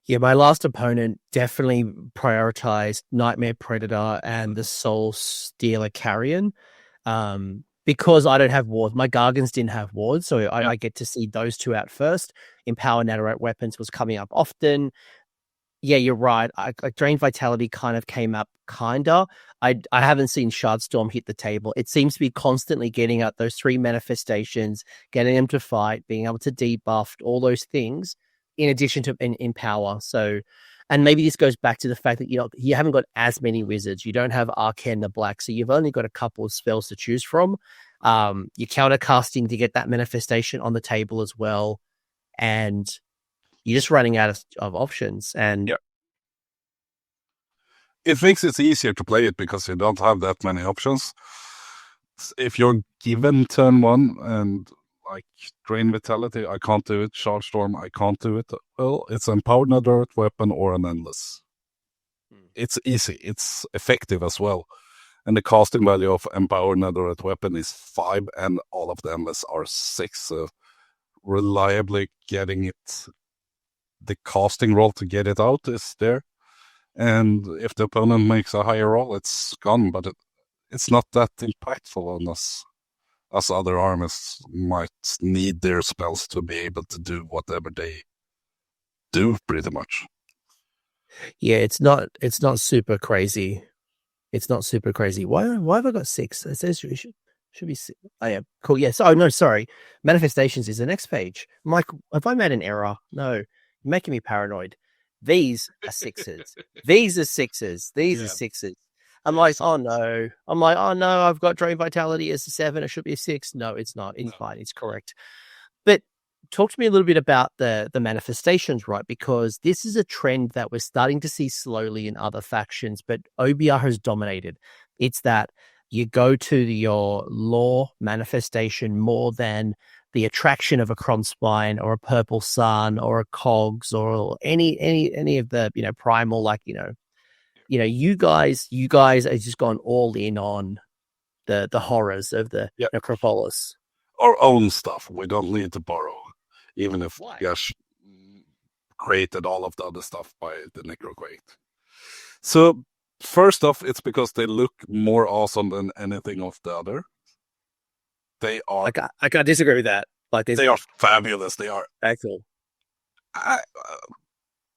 Yeah, my last opponent definitely prioritized Nightmare Predator and the Soul Stealer Carrion. Because I don't have wards. My Gargans didn't have wards, so I get to see those two out first. Empower Netherite Weapons was coming up often. Yeah, you're right. Drain Vitality kind of came up, kinda. I haven't seen Shardstorm hit the table. It seems to be constantly getting out those 3 manifestations, getting them to fight, being able to debuff, all those things, in addition to in power. So, and maybe this goes back to the fact that you haven't got as many wizards. You don't have Arcane the Black, so you've only got a couple of spells to choose from. You're countercasting to get that manifestation on the table as well, and you're just running out of options. And it makes it easier to play it because you don't have that many options. If you're given turn 1 and like Drain Vitality, I can't do it. Charge Storm, I can't do it. Well, it's Empowered Netherite Weapon or an Endless. It's easy. It's effective as well. And the casting value of Empowered Netherite Weapon is 5, and all of the Endless are 6. So reliably getting it, the casting roll to get it out is there. And if the opponent makes a higher roll, it's gone. But it's not that impactful on us, as other armies might need their spells to be able to do whatever they do, pretty much. Yeah, it's not super crazy. It's not super crazy. Why have I got 6? It says it should be 6. Oh, yeah, cool. Yes. Oh, no, sorry. Manifestations is the next page. I'm like, have I made an error? No, you're making me paranoid. These are 6s. These are 6s. These are 6s. I'm like, oh no. I've got Drain Vitality as a 7. It should be a 6. No, it's not. It's fine. It's correct. But talk to me a little bit about the manifestations, right? Because this is a trend that we're starting to see slowly in other factions, but OBR has dominated. It's that you go to your lore manifestation more than the attraction of a Kronspine or a Purple Sun or a Cogs or any of the primal, like you guys have just gone all in on the horrors of the Necropolis. Our own stuff. We don't need to borrow, even if Gash created all of the other stuff by the Necroquake. So first off, it's because they look more awesome than anything of the other. They are. I can't disagree with that. Like they are fabulous. They are excellent.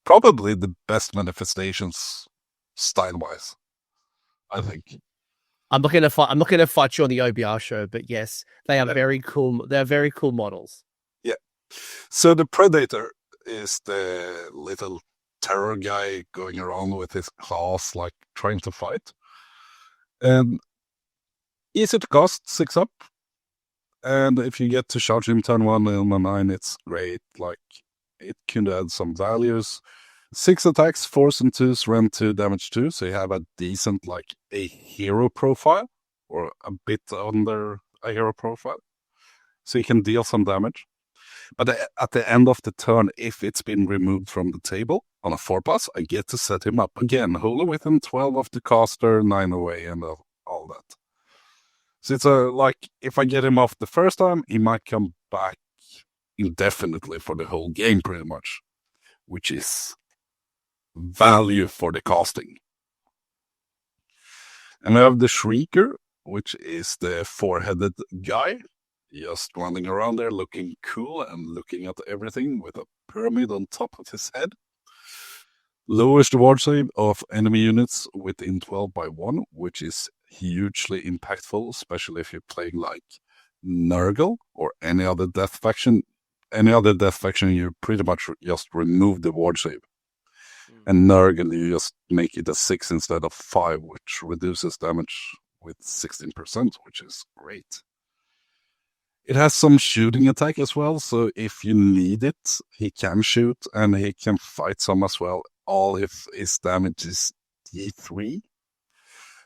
Probably the best manifestations style-wise, I think. I'm not gonna fight you on the OBR show, but yes, they are very cool. They're very cool models. Yeah. So the Predator is the little terror guy going around with his claws, like trying to fight. And easy to cast, 6 up. And if you get to charge him turn 1 on a 9, it's great. Like, it can add some values. 6 attacks, 4s and 2s, rend 2, damage 2. So you have a decent, like, a hero profile, or a bit under a hero profile. So you can deal some damage. But at the end of the turn, if it's been removed from the table on a 4+, I get to set him up again. Wholly within 12 of the caster, 9 away, and all that. So it's like, if I get him off the first time, he might come back indefinitely for the whole game, pretty much, which is value for the casting. And I have the Shrieker, which is the 4-headed guy, just running around there looking cool and looking at everything with a pyramid on top of his head. Lowers the ward save of enemy units within 12 by 1, which is hugely impactful, especially if you're playing like Nurgle or any other death faction. Any other death faction, you pretty much just remove the ward save. And Nurgle, you just make it a 6 instead of 5, which reduces damage with 16%, which is great. It has some shooting attack as well, so if you need it, he can shoot and he can fight some as well, all if his damage is D3.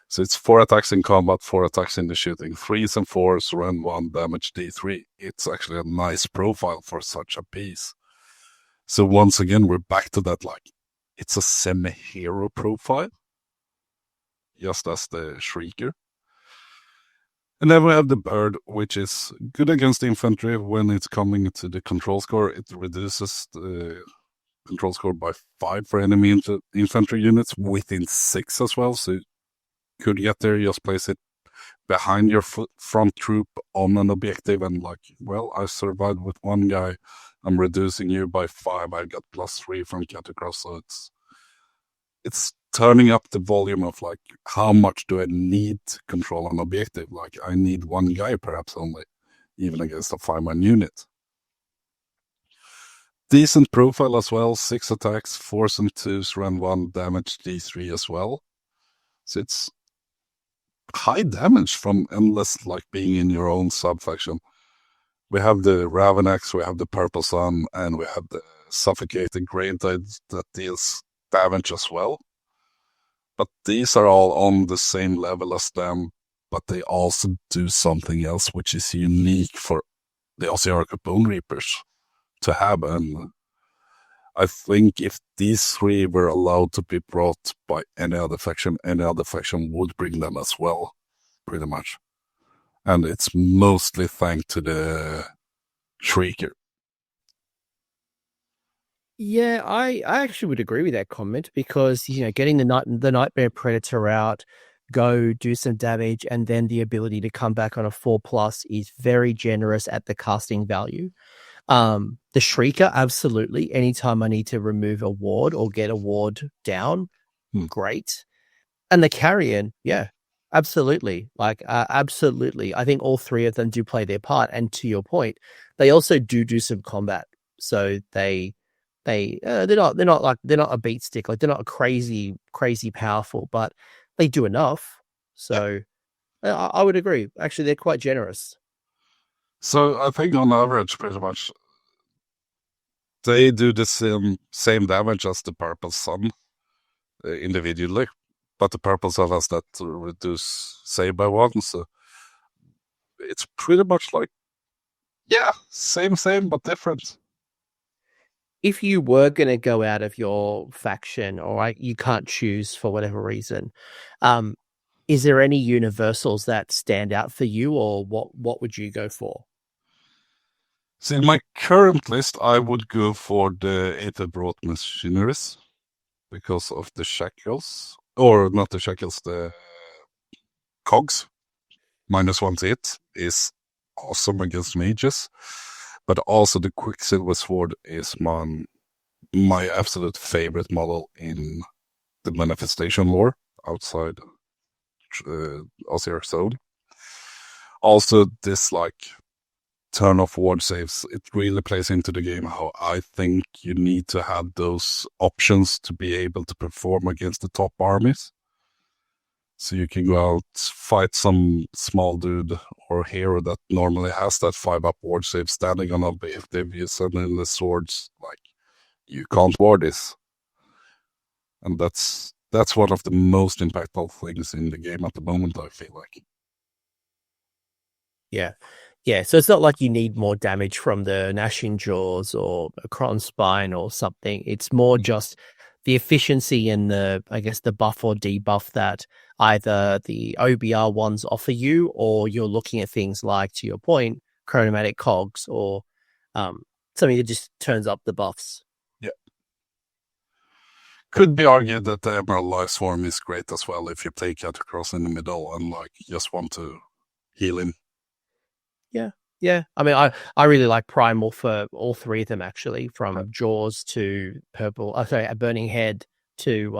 So it's 4 attacks in combat, 4 attacks in the shooting, 3s and 4s, rend 1, damage D3. It's actually a nice profile for such a piece. So once again, we're back to that, like, it's a semi-hero profile, just as the Shrieker. And then we have the Bird, which is good against the infantry. When it's coming to the control score, it reduces the control score by 5 for enemy infantry units within 6 as well. So you could get there, just place it behind your front troop on an objective and like, well, I survived with one guy. I'm reducing you by 5. I got +3 from cut across. So it's turning up the volume of like, how much do I need to control an objective? Like, I need one guy perhaps only, even against a 5-man unit. Decent profile as well, 6 attacks, 4s and 2s, rend 1, damage D3 as well. So it's high damage from endless, like being in your own sub-faction. We have the Ravenax, we have the Purple Sun, and we have the Suffocating Grain that deals damage as well. But these are all on the same level as them, but they also do something else which is unique for the Ossiarch Bonereapers to have. And I think if these 3 were allowed to be brought by any other faction would bring them as well, pretty much. And it's mostly thanks to the Shrieker. Yeah, I actually would agree with that comment because, getting the Nightmare Predator out, go do some damage, and then the ability to come back on a 4+ is very generous at the casting value. The Shrieker, absolutely. Anytime I need to remove a ward or get a ward down, great. And the Carrion, yeah, absolutely. Absolutely. I think all 3 of them do play their part. And to your point, they also do some combat. So they're not a beat stick, like they're not crazy powerful, but they do enough. So I would agree. Actually, they're quite generous. So I think on average, pretty much, they do the same damage as the Purple Sun individually, but the Purple Sun has that to reduce save by 1. So it's pretty much like, yeah, same, but different. If you were going to go out of your faction, or you can't choose for whatever reason, is there any universals that stand out for you, or what would you go for? So in my current list, I would go for the Aether-brought Machineries because of the shackles, or not the shackles, the cogs. -1 to hit is awesome against mages. But also the Quicksilver Sword is my absolute favorite model in the Manifestation lore outside Ossiarch Soul. Also, this turn off ward saves, it really plays into the game how I think you need to have those options to be able to perform against the top armies. So you can go out, fight some small dude or hero that normally has that 5-up ward save standing on objective. You suddenly the swords, you can't ward this. And that's one of the most impactful things in the game at the moment, I feel like. Yeah, so it's not like you need more damage from the Gnashing Jaws or a Cron Spine or something. It's more just the efficiency and the buff or debuff that either the OBR ones offer you, or you're looking at things like, to your point, Chronomatic Cogs or something that just turns up the buffs. Yeah. Could be argued that the Emerald Life Swarm is great as well if you play Catacross in the middle and just want to heal him. Yeah. I mean, I really like Primal for all three of them, actually, from Jaws to a Burning Head to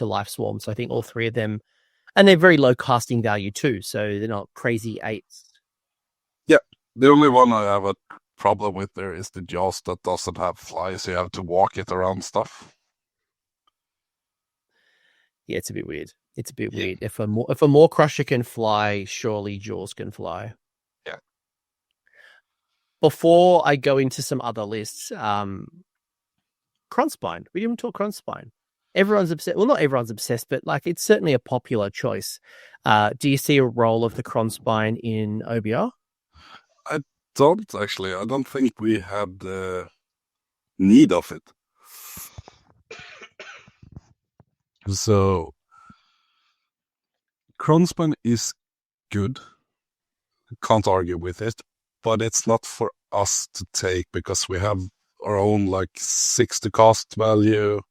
Life Swarm. So I think all three of them, and they're very low casting value too, so they're not crazy 8s. Yeah, the only one I have a problem with there is the Jaws that doesn't have flies. So you have to walk it around stuff. Yeah, it's a bit weird. Weird. If a Maw Crusher can fly, surely Jaws can fly. Yeah. Before I go into some other lists, Cronspine. We didn't talk Cronspine. Everyone's obsessed. Well, not everyone's obsessed, but it's certainly a popular choice. Do you see a role of the Cronspine in OBR? I don't actually. I don't think we had the need of it. So, Cronspine is good. Can't argue with it, but it's not for us to take because we have our own 60 cost value,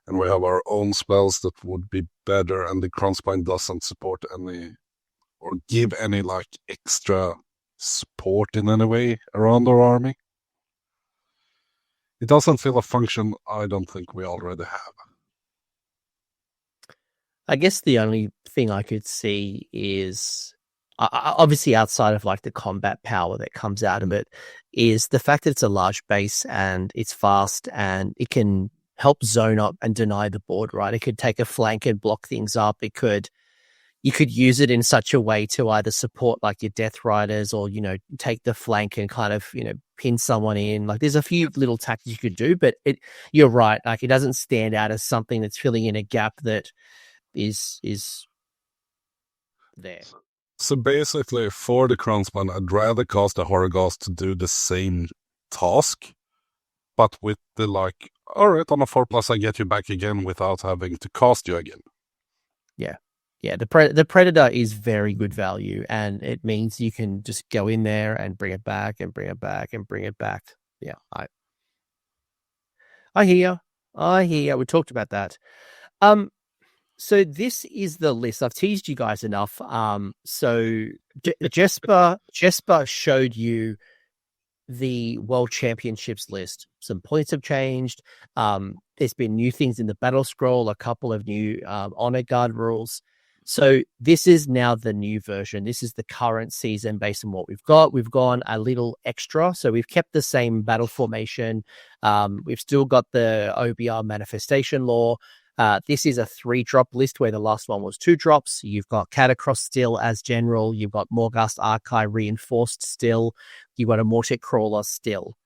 and we have our own spells that would be better, and the Cronspine doesn't support any or give any extra support in any way around our army. It doesn't feel a function I don't think we already have. I guess the only thing I could see is, obviously outside of the combat power that comes out of it, is the fact that it's a large base and it's fast and it can help zone up and deny the board, right? It could take a flank and block things up. You could use it in such a way to either support your Death Riders or, take the flank and kind of, pin someone in. There's a few little tactics you could do, but you're right. It doesn't stand out as something that's filling in a gap that is there. So basically, for the Cronspine, I'd rather cast a Horrorghast to do the same task, but with the all right, on a 4+, I get you back again without having to cast you again. Yeah. The Predator is very good value, and it means you can just go in there and bring it back and bring it back and bring it back. Yeah, I hear. We talked about that. So this is the list. I've teased you guys enough. So Jesper showed you the World Championships list. Some points have changed. There's been new things in the battle scroll, a couple of new honor guard rules. So this is now the new version. This is the current season based on what we've got. We've gone a little extra. So we've kept the same battle formation. We've still got the OBR manifestation law. This is a 3-drop list where the last one was 2 drops. You've got Catacross still as general. You've got Morghast Archive reinforced still. You've got a Mortic Crawler still.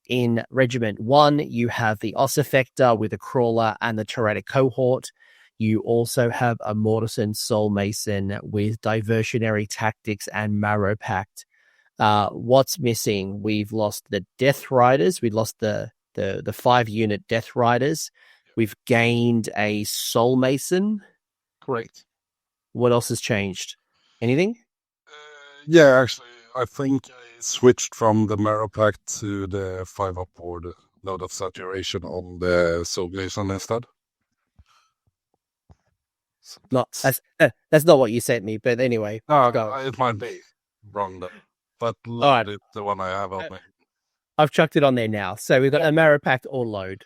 In Regiment 1, you have the Ossifector with a Crawler and the Tyrannic Cohort. You also have a Mortison Soul Mason with Diversionary Tactics and Marrow Pact. What's missing? We've lost the Death Riders. We lost the 5-unit Death Riders. We've gained a Soul Mason. Correct. What else has changed? Anything? Yeah, actually, I think I switched from the Marrow Pact to the 5-up board Load of Saturation on the Soul Mason instead. That's not what you sent me, but anyway. It might be wrong though. But load it, the one I have on me. I've chucked it on there now. So we've got a Marrow Pact or load.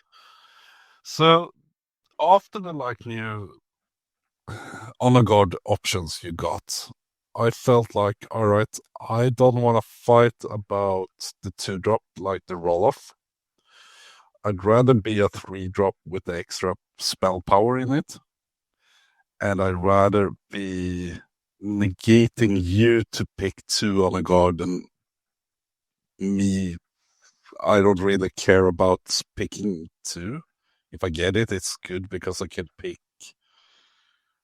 So after the new honor guard options you got, I felt like, all right, I don't want to fight about the 2-drop like the roll-off. I'd rather be a 3-drop with the extra spell power in it. And I'd rather be negating you to pick 2 honor guard and me. I don't really care about picking 2. If I get it, it's good because I can pick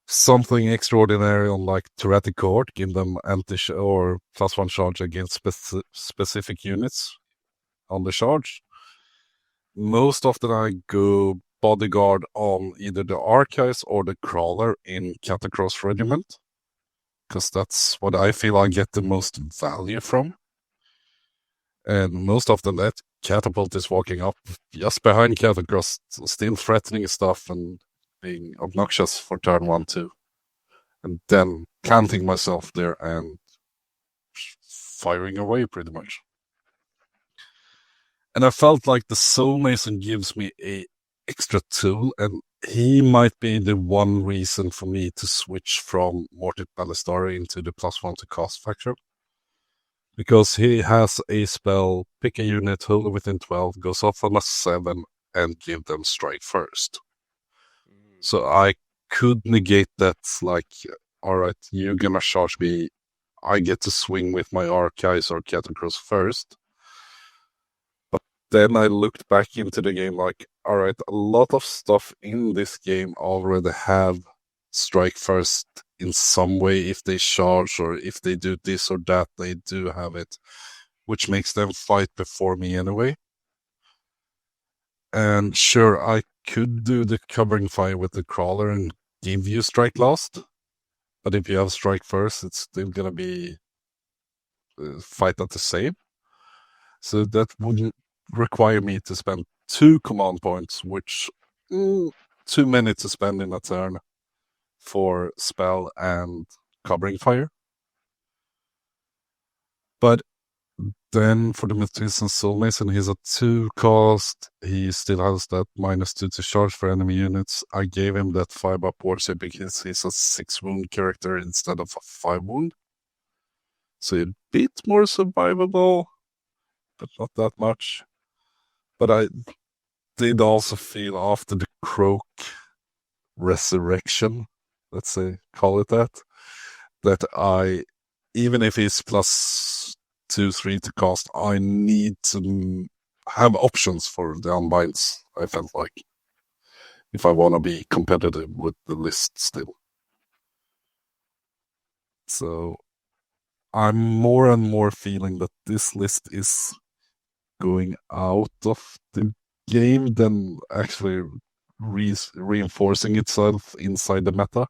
something extraordinary on like Tyrannic Cohort, give them or +1 charge against specific units on the charge. Most often I go bodyguard on either the Archives or the Crawler in Catacross Regiment, because that's what I feel I get the most value from. And most often that Catapult is walking up just behind Catacross, still threatening stuff and being obnoxious for turn 1 too. And then planting myself there and firing away pretty much. And I felt like the Soul Mason gives me a extra tool, and he might be the one reason for me to switch from Mortis Ballistari into the +1 to cast faction. Because he has a spell, pick a unit, hold it within 12, goes off on a 7, and give them strike first. So I could negate that, like, alright, you're gonna charge me, I get to swing with my Archives or Catacross first. But then I looked back into the game like, alright, a lot of stuff in this game already have strike first in some way. If they charge or if they do this or that, they do have it, which makes them fight before me anyway. And sure, I could do the covering fire with the Crawler and give you strike last, but if you have strike first, it's still gonna be fight at the same. So that wouldn't require me to spend 2 command points, which too many to spend in a turn for spell and covering fire. But then for the Mythician Soul Mason, he's a 2 cost. He still has that -2 to charge for enemy units. I gave him that 5 up warrior because he's a 6 wound character instead of a 5 wound. So a bit more survivable, but not that much. But I did also feel after the Croak resurrection, let's say, call it that I, even if he's +2, 3 to cast, I need to have options for the unbinds, I felt like, if I want to be competitive with the list still. So I'm more and more feeling that this list is going out of the game than actually reinforcing itself inside the meta.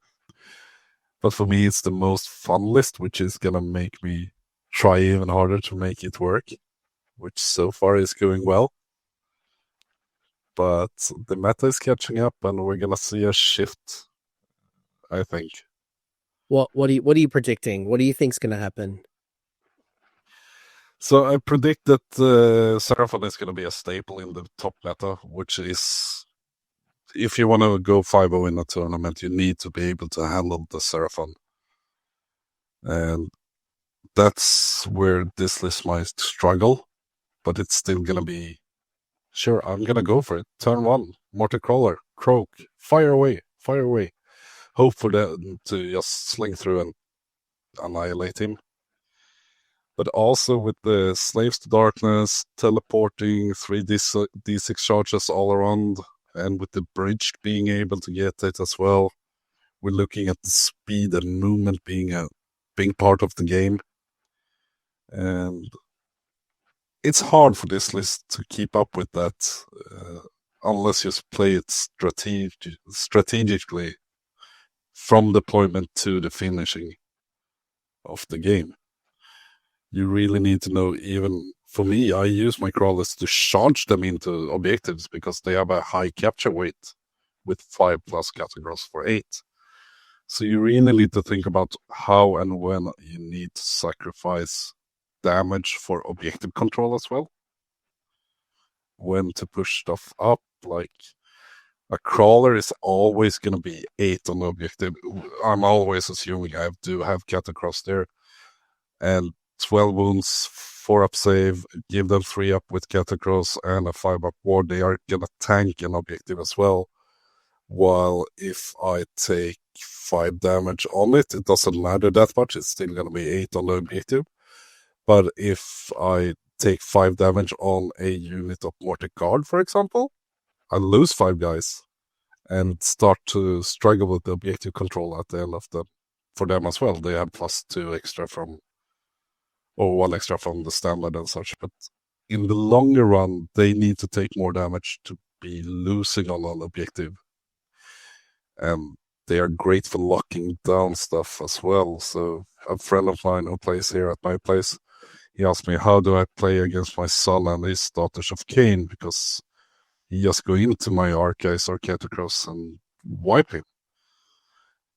But for me, it's the most fun list, which is gonna make me try even harder to make it work, which so far is going well. But the meta is catching up, and we're gonna see a shift, I think. What are you predicting? What do you think's going to happen? So I predict that Seraphon is going to be a staple in the top meta, which is, if you want to go 5-0 in a tournament, you need to be able to handle the Seraphon. And that's where this list might struggle, but it's still going to be, sure, I'm going to go for it. Turn 1, Mortar Crawler, Croak, fire away. Hope for them to just sling through and annihilate him. But also with the Slaves to Darkness, teleporting, 3 D6 charges all around, and with the bridge being able to get it as well, we're looking at the speed and movement being a big part of the game. And it's hard for this list to keep up with that, unless you play it strategically from deployment to the finishing of the game. You really need to know, even for me, I use my crawlers to charge them into objectives because they have a high capture weight with 5+ categories for 8. So you really need to think about how and when you need to sacrifice damage for objective control as well. When to push stuff up, like A crawler is always going to be 8 on the objective. I'm always assuming I do have cut across there. And 12 wounds, 4 up save, give them 3 up with cut across and a 5 up ward. They are going to tank an objective as well. While if I take 5 damage on it, it doesn't matter that much. It's still going to be 8 on the objective. But if I take 5 damage on a unit of Mortar Guard, for example, I lose 5 guys and start to struggle with the objective control at the end of for them as well. They have +2 extra from, or 1 extra from the standard and such. But in the longer run, they need to take more damage to be losing on an objective. And they are great for locking down stuff as well. So a friend of mine who plays here at my place, he asked me, how do I play against my son and his Daughters of Cain? Because he just go into my Archives or Catacross and wipe him.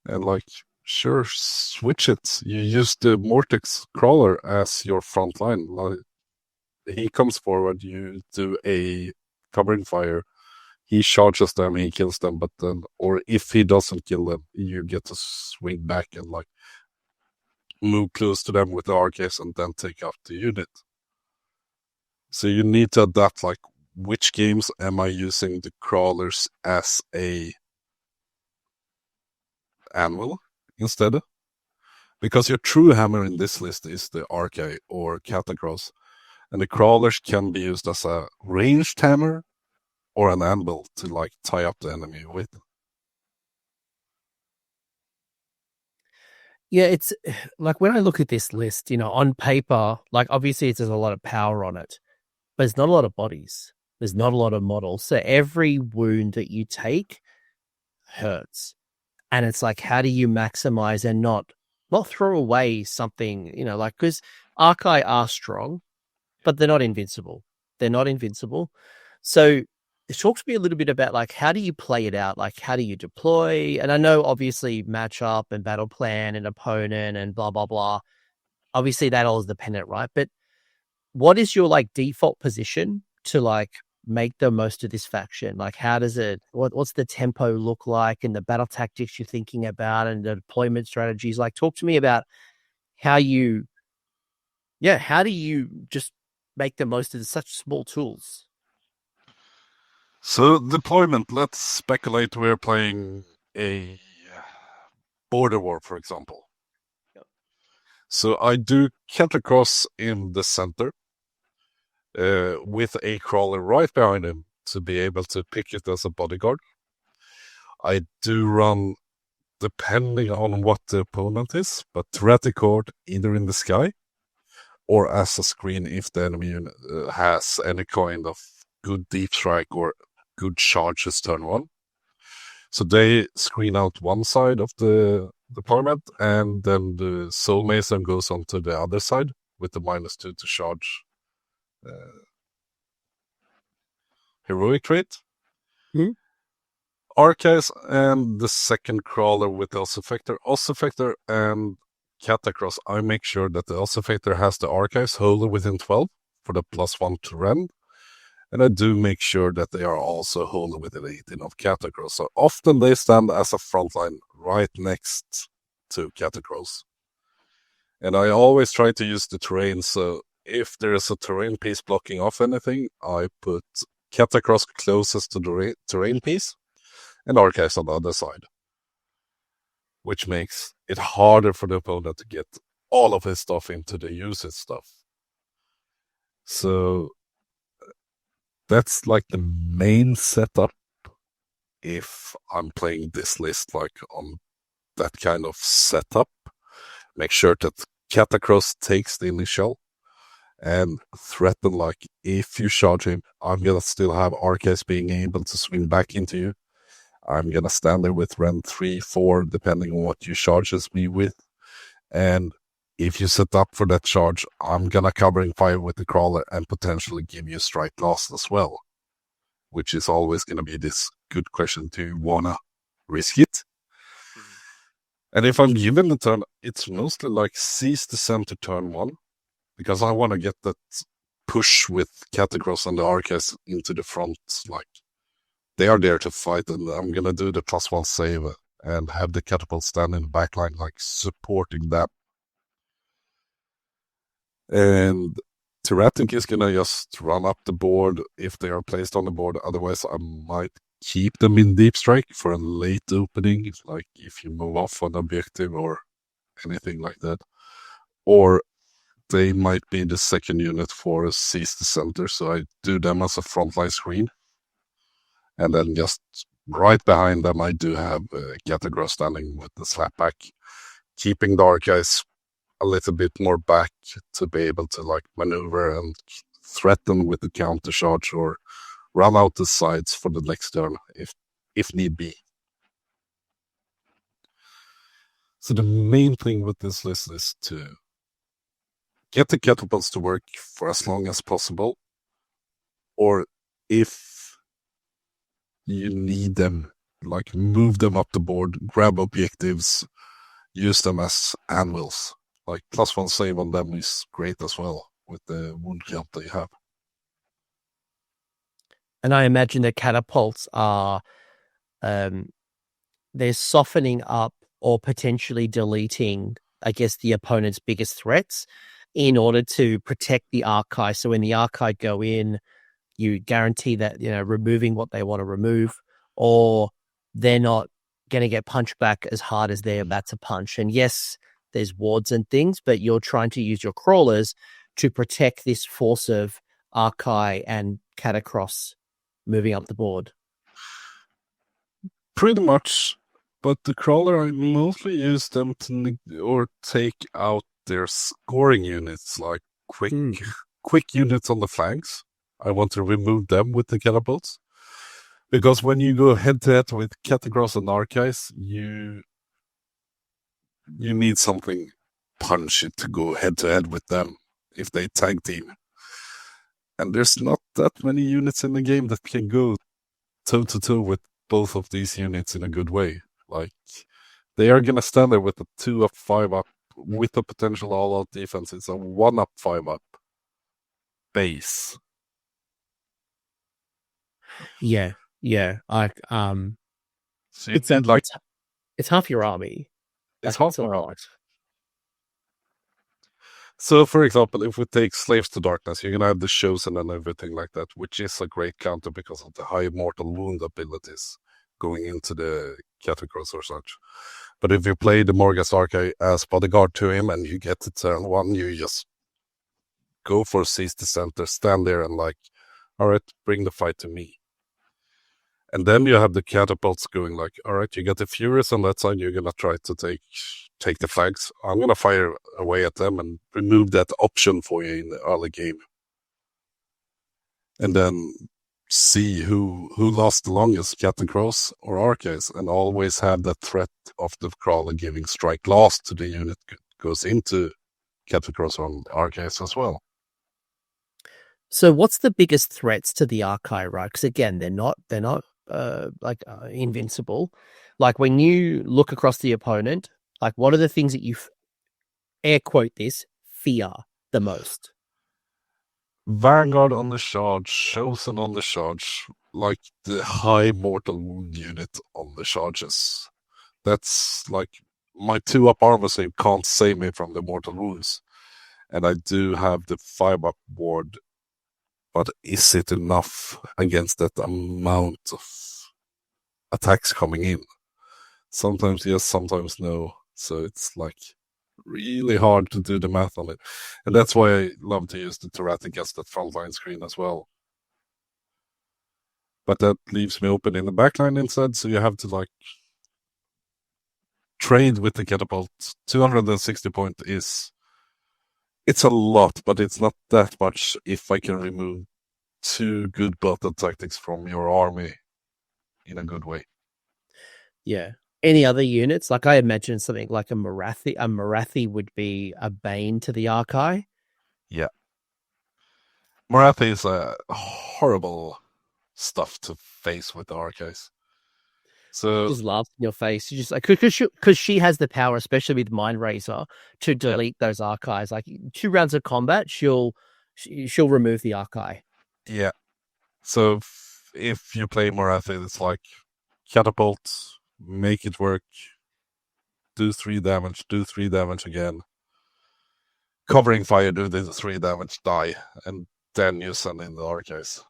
And like, sure, switch it. You use the Mortex Crawler as your front line. Like, he comes forward, you do a covering fire. He charges them, he kills them, but then, or if he doesn't kill them, you get to swing back and like move close to them with the Archives and then take out the unit. So you need to adapt, like, which games am I using the crawlers as a anvil instead? Because your true hammer in this list is the Archive or Catacross, and the crawlers can be used as a ranged hammer or an anvil to like tie up the enemy with. Yeah, it's like when I look at this list, on paper, like obviously there's a lot of power on it, but there's not a lot of bodies. There's not a lot of models. So every wound that you take hurts. And it's like, how do you maximize and not throw away something, like, because Archive are strong, but they're not invincible. They're not invincible. So talk to me a little bit about like, how do you play it out? Like, how do you deploy? And I know obviously matchup and battle plan and opponent and blah, blah, blah. Obviously that all is dependent, right? But what is your like default position to like make the most of this faction? Like, how does it, what's the tempo look like and the battle tactics you're thinking about and the deployment strategies? Like, talk to me about how do you just make the most of such small tools? So deployment, let's speculate we're playing a border war, for example. Yep. So I do Catacross in the center with a crawler right behind him to be able to pick it as a bodyguard. I do run, depending on what the opponent is, but Reticord either in the sky or as a screen if the enemy has any kind of good deep strike or good charges turn 1. So they screen out one side of the deployment, and then the Soul Mason goes on to the other side with the -2 to charge heroic trait. Mm-hmm. Archives and the second crawler with the Ossiarch. Ossiarch and Catacross, I make sure that the Ossiarch has the Archives wholly within 12 for the +1 to rend. And I do make sure that they are also wholly within 18 of Catacross. So often they stand as a frontline right next to Catacross. And I always try to use the terrain. So if there is a terrain piece blocking off anything, I put Catacross closest to the terrain piece and Archives on the other side. Which makes it harder for the opponent to get all of his stuff into the usage stuff. So that's like the main setup if I'm playing this list like on that kind of setup. Make sure that Catacross takes the initial and threaten, like, if you charge him, I'm gonna still have Archives being able to swing back into you. I'm gonna stand there with rend 3, 4, depending on what you charges me with. And if you set up for that charge, I'm gonna covering fire with the crawler and potentially give you strike loss as well. Which is always gonna be this good question, do you wanna risk it? And if I'm given the turn, it's mostly like seize the center turn 1. Because I wanna get that push with Catacross and the Archives into the front, like they are there to fight, and I'm gonna do the +1 save and have the catapult stand in the backline, like supporting them. And Tyrannic is gonna just run up the board if they are placed on the board. Otherwise, I might keep them in deep strike for a late opening, like if you move off an objective or anything like that. Or they might be the second unit for Seize the Center, so I do them as a frontline screen. And then just right behind them, I do have Gatagro standing with the slapback, keeping the archives a little bit more back to be able to like maneuver and threaten with the counter charge or run out the sides for the next turn if need be. So the main thing with this list is to get the catapults to work for as long as possible, or if you need them, like move them up the board, grab objectives, use them as anvils. Like +1 save on them is great as well with the wound count they have. And I imagine the catapults are they're softening up or potentially deleting, I guess, the opponent's biggest threats in order to protect the archive. So when the archive go in, you guarantee that, removing what they want to remove, or they're not going to get punched back as hard as they're about to punch. And yes, there's wards and things, but you're trying to use your crawlers to protect this force of archive and catacross moving up the board. Pretty much, but the crawler, I mostly use them to take out their scoring units, like quick units on the flanks. I want to remove them with the catapults. Because when you go head-to-head with Catacross and Archives, you need something punchy to go head-to-head with them if they tag team. And there's not that many units in the game that can go toe-to-toe with both of these units in a good way. Like, they are going to stand there with a 2-up, 5-up, with a potential all-out defense. It's a 1-up, 5-up base. Yeah. So it's half your army. It's half your army. So, for example, if we take Slaves to Darkness, you're going to have the Chosen and everything like that, which is a great counter because of the high mortal wound abilities going into the Catacross or such. But if you play the Morghast Archive as bodyguard to him and you get to turn 1, you just go for Seize the Center, stand there and like, all right, bring the fight to me. And then you have the catapults going like, all right, you got the Furious on that side, you're going to try to take the flags. I'm going to fire away at them and remove that option for you in the early game. And then see who lost the longest, Catacross or Archives, and always have that threat of the crawler giving strike last to the unit goes into Catacross or Archives as well. So what's the biggest threats to the archive, right? Because again, they're not invincible. Like when you look across the opponent, like what are the things that you air quote this fear the most? Vanguard on the charge, Chosen on the charge, like the high mortal wound unit on the charges. That's like my 2-up armor save can't save me from the mortal wounds. And I do have the 5-up ward, but is it enough against that amount of attacks coming in? Sometimes yes, sometimes no. So it's like really hard to do the math on it. And that's why I love to use the Tyrannic as that frontline screen as well. But that leaves me open in the backline instead, so you have to like trade with the catapult. 260 point it's a lot, but it's not that much if I can remove 2 good battle tactics from your army in a good way. Yeah. Any other units? Like I imagine something like a Morathi. A Morathi would be a bane to the archive. Yeah. Morathi is a horrible stuff to face with the archives. So just laughs in your face. You just like because she has the power, especially with Mind Razor, to delete those archives. Like 2 rounds of combat, she'll remove the archive. Yeah. So if you play Morathi, it's like catapult, make it work, do 3 damage, do 3 damage again. Covering fire, do the 3 damage, die, and then you send in the archives.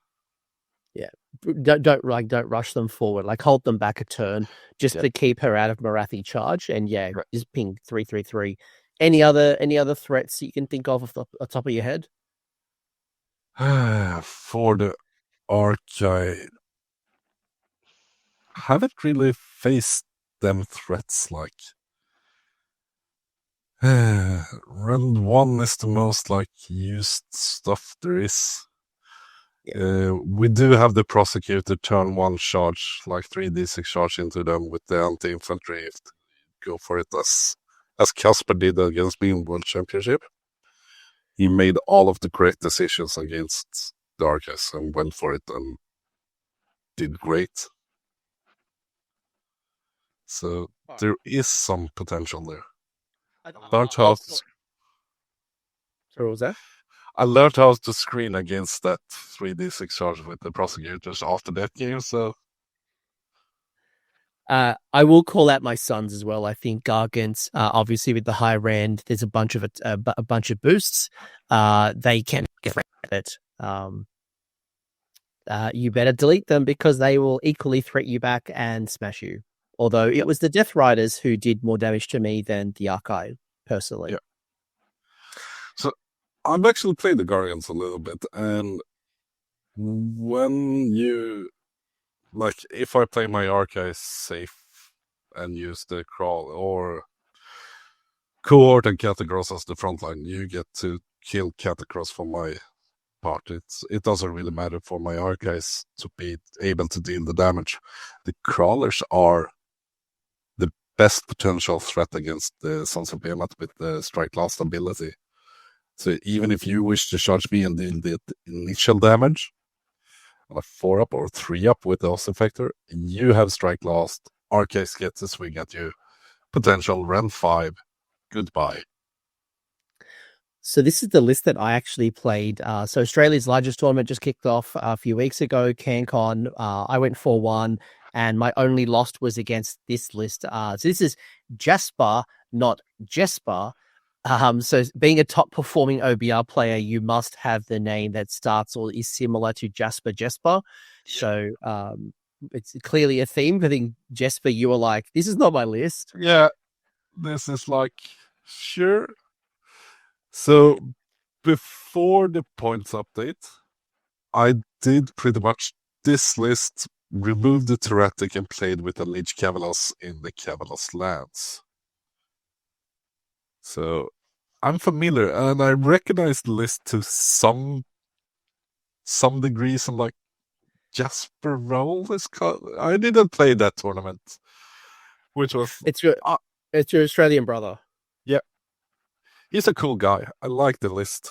Yeah, don't rush them forward. Like hold them back a turn just to keep her out of Morathi charge. And just ping 3/3/3. Any other threats you can think of off the top of your head? For the archive, haven't really faced them threats like. Round 1 is the most like used stuff there is. We do have the prosecutor turn 1 charge, like 3d6 charge into them with the anti-infantry if you go for it as Casper did against me in World Championship. He made all of the correct decisions against the Archives and went for it and did great. So there is some potential there. Learned how to... So what was that? I learned how to screen against that 3d6 charge with the prosecutors after that game, so... I will call out my sons as well. I think Gargants, obviously with the high rand, there's a bunch of boosts. They can get it. You better delete them because they will equally threat you back and smash you. Although it was the Death Riders who did more damage to me than the Archive, personally. Yeah. So I've actually played the Guardians a little bit, and when you... Like, if I play my Archive safe and use the crawl or cohort and Catacross as the front line, you get to kill Catacross for my part. It doesn't really matter for my Archives to be able to deal the damage. The crawlers are the best potential threat against the Sons of Behemoth with the Strike Last ability. So even if you wish to charge me and deal the initial damage, on a 4-up or 3-up with the Oss Effector, you have Strike Last, Archives gets a swing at you, potential Ren 5, goodbye. So this is the list that I actually played. So Australia's largest tournament just kicked off a few weeks ago, CanCon. I went 4-1, and my only loss was against this list. So this is Jesper, not Jesper. So being a top performing OBR player, you must have the name that starts or is similar to Jesper. So it's clearly a theme. I think Jesper, you were like, this is not my list. Yeah, this is like, sure. So before the points update, I did pretty much this list, removed the Tyrantic and played with the Lich Cavalos in the Cavalos lands. So I'm familiar, and I recognize the list to some degrees. And like Jesper Roll is called. I didn't play that tournament, which was it's your Australian brother. Yeah, he's a cool guy. I like the list,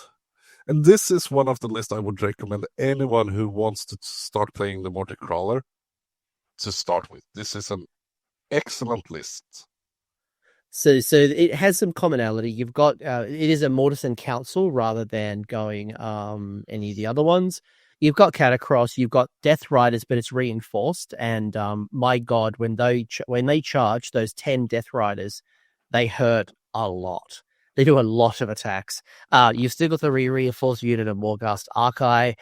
and this is one of the lists I would recommend anyone who wants to start playing the Mortar Crawler to start with. This is an excellent list. So it has some commonality. You've got it is a Mortison Council rather than going any of the other ones. You've got Catacross, you've got Death Riders, but it's reinforced. And my God, when they charge those 10 Death Riders, they hurt a lot. They do a lot of attacks. You've still got the reinforced unit of Morghast Archai.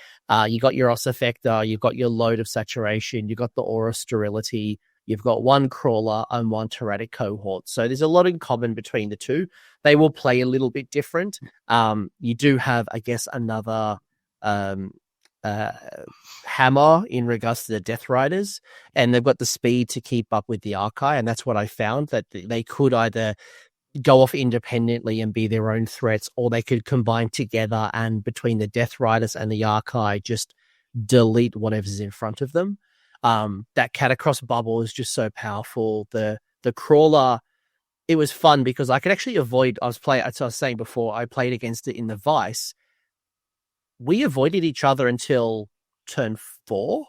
You got your Oss Effector, you've got your Load of Saturation, you've got the Aura Sterility. You've got one crawler and one Tyrantic cohort. So there's a lot in common between the two. They will play a little bit different. You do have, I guess, another hammer in regards to the Death Riders, and they've got the speed to keep up with the Archai. And that's what I found, that they could either go off independently and be their own threats, or they could combine together and between the Death Riders and the Archai just delete whatever's in front of them. That Catacross bubble is just so powerful. The crawler, it was fun because I could actually avoid. As I was saying before, I played against it in the Vice. We avoided each other until turn 4.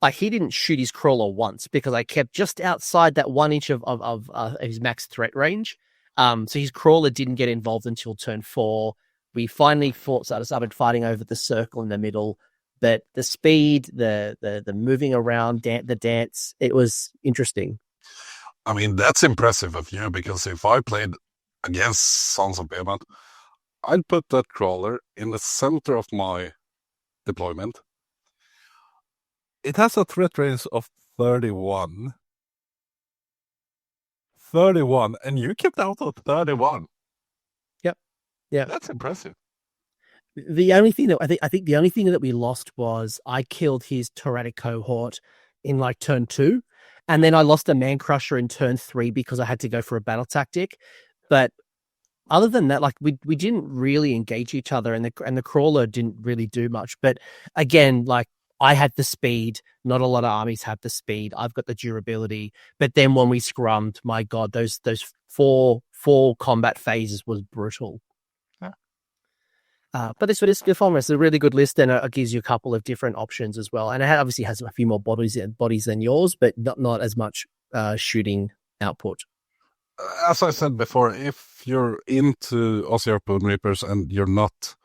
Like, he didn't shoot his crawler once because I kept just outside that 1 inch of his max threat range. So his crawler didn't get involved until turn 4. We finally started fighting over the circle in the middle. but the speed, the moving around, the dance, it was interesting. I mean, that's impressive of you, because if I played against Sons of Behemoth, I'd put that crawler in the center of my deployment. It has a threat range of 31. 31, and you kept out of 31. Yep. Yeah. That's impressive. The only thing that I think the only thing that we lost was I killed his tyrannic cohort in like turn 2, and then I lost a man crusher in turn 3 because I had to go for a battle tactic. But other than that, like we didn't really engage each other, and the crawler didn't really do much. But again, like I had the speed. Not a lot of armies have the speed. I've got the durability. But then when we scrummed, my God, those four combat phases was brutal. But this is It's a really good list, and it gives you a couple of different options as well. And it obviously has a few more bodies than yours, but not as much shooting output. As I said before, if you're into Ossiarch Bonereapers and you're not,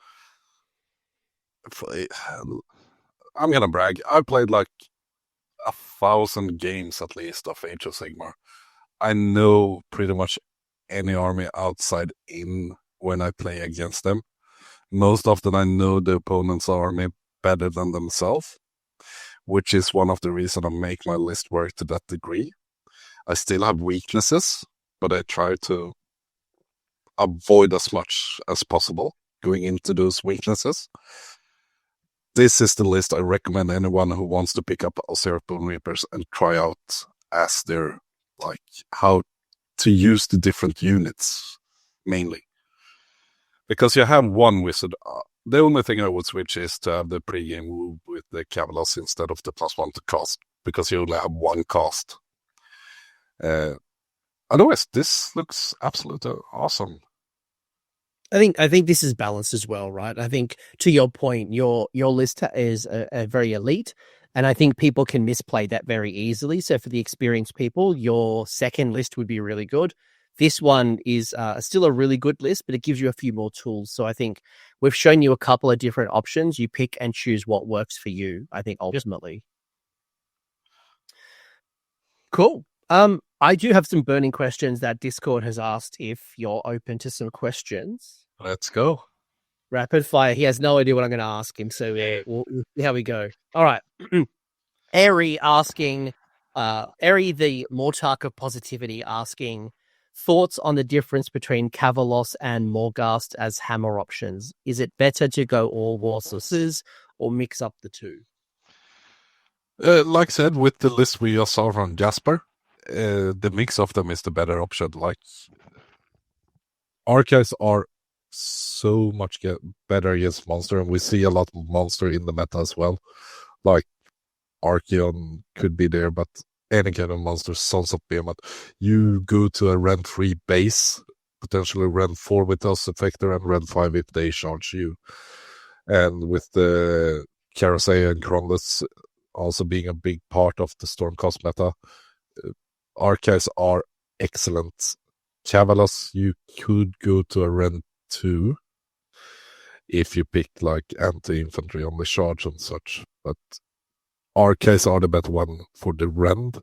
I'm gonna brag. I played like 1,000 games at least of Age of Sigmar. I know pretty much any army outside in when I play against them. Most often I know the opponent's army better than themselves, which is one of the reasons I make my list work to that degree. I still have weaknesses, but I try to avoid as much as possible going into those weaknesses. This is the list I recommend anyone who wants to pick up Ossiarch Bonereapers and try out as their, like, how to use the different units, mainly. Because you have one wizard. The only thing I would switch is to have the pre-game move with the Cavalos instead of the +1 to cast, because you only have one cast. Otherwise, this looks absolutely awesome. I think this is balanced as well, right? I think to your point, your list is a very elite, and I think people can misplay that very easily. So for the experienced people, your second list would be really good. This one is still a really good list, but it gives you a few more tools. So I think we've shown you a couple of different options. You pick and choose what works for you, I think, ultimately. Cool. I do have some burning questions that Discord has asked if you're open to some questions. Let's go. Rapid fire. He has no idea what I'm going to ask him, so we'll see how we go. All right. Eri asking, Eri, the Mortarch of Positivity, asking, thoughts on the difference between Kavalos and Morghast as hammer options. Is it better to go all war sources or mix up the two? Like I said, with the list we just saw from Jesper, the mix of them is the better option. Like, archives are so much better against monster, and we see a lot of monster in the meta as well. Like, Archeon could be there, but any kind of monster, Sons of Behemoth, you go to a Rend 3 base, potentially Rend 4 with us Effector, and Rend 5 if they charge you. And with the Carousel and Cronless also being a big part of the Stormcast meta, archives are excellent. Cavalos, you could go to a Rend 2 if you pick like anti-infantry on the charge and such, but archives are the better one for the Rend,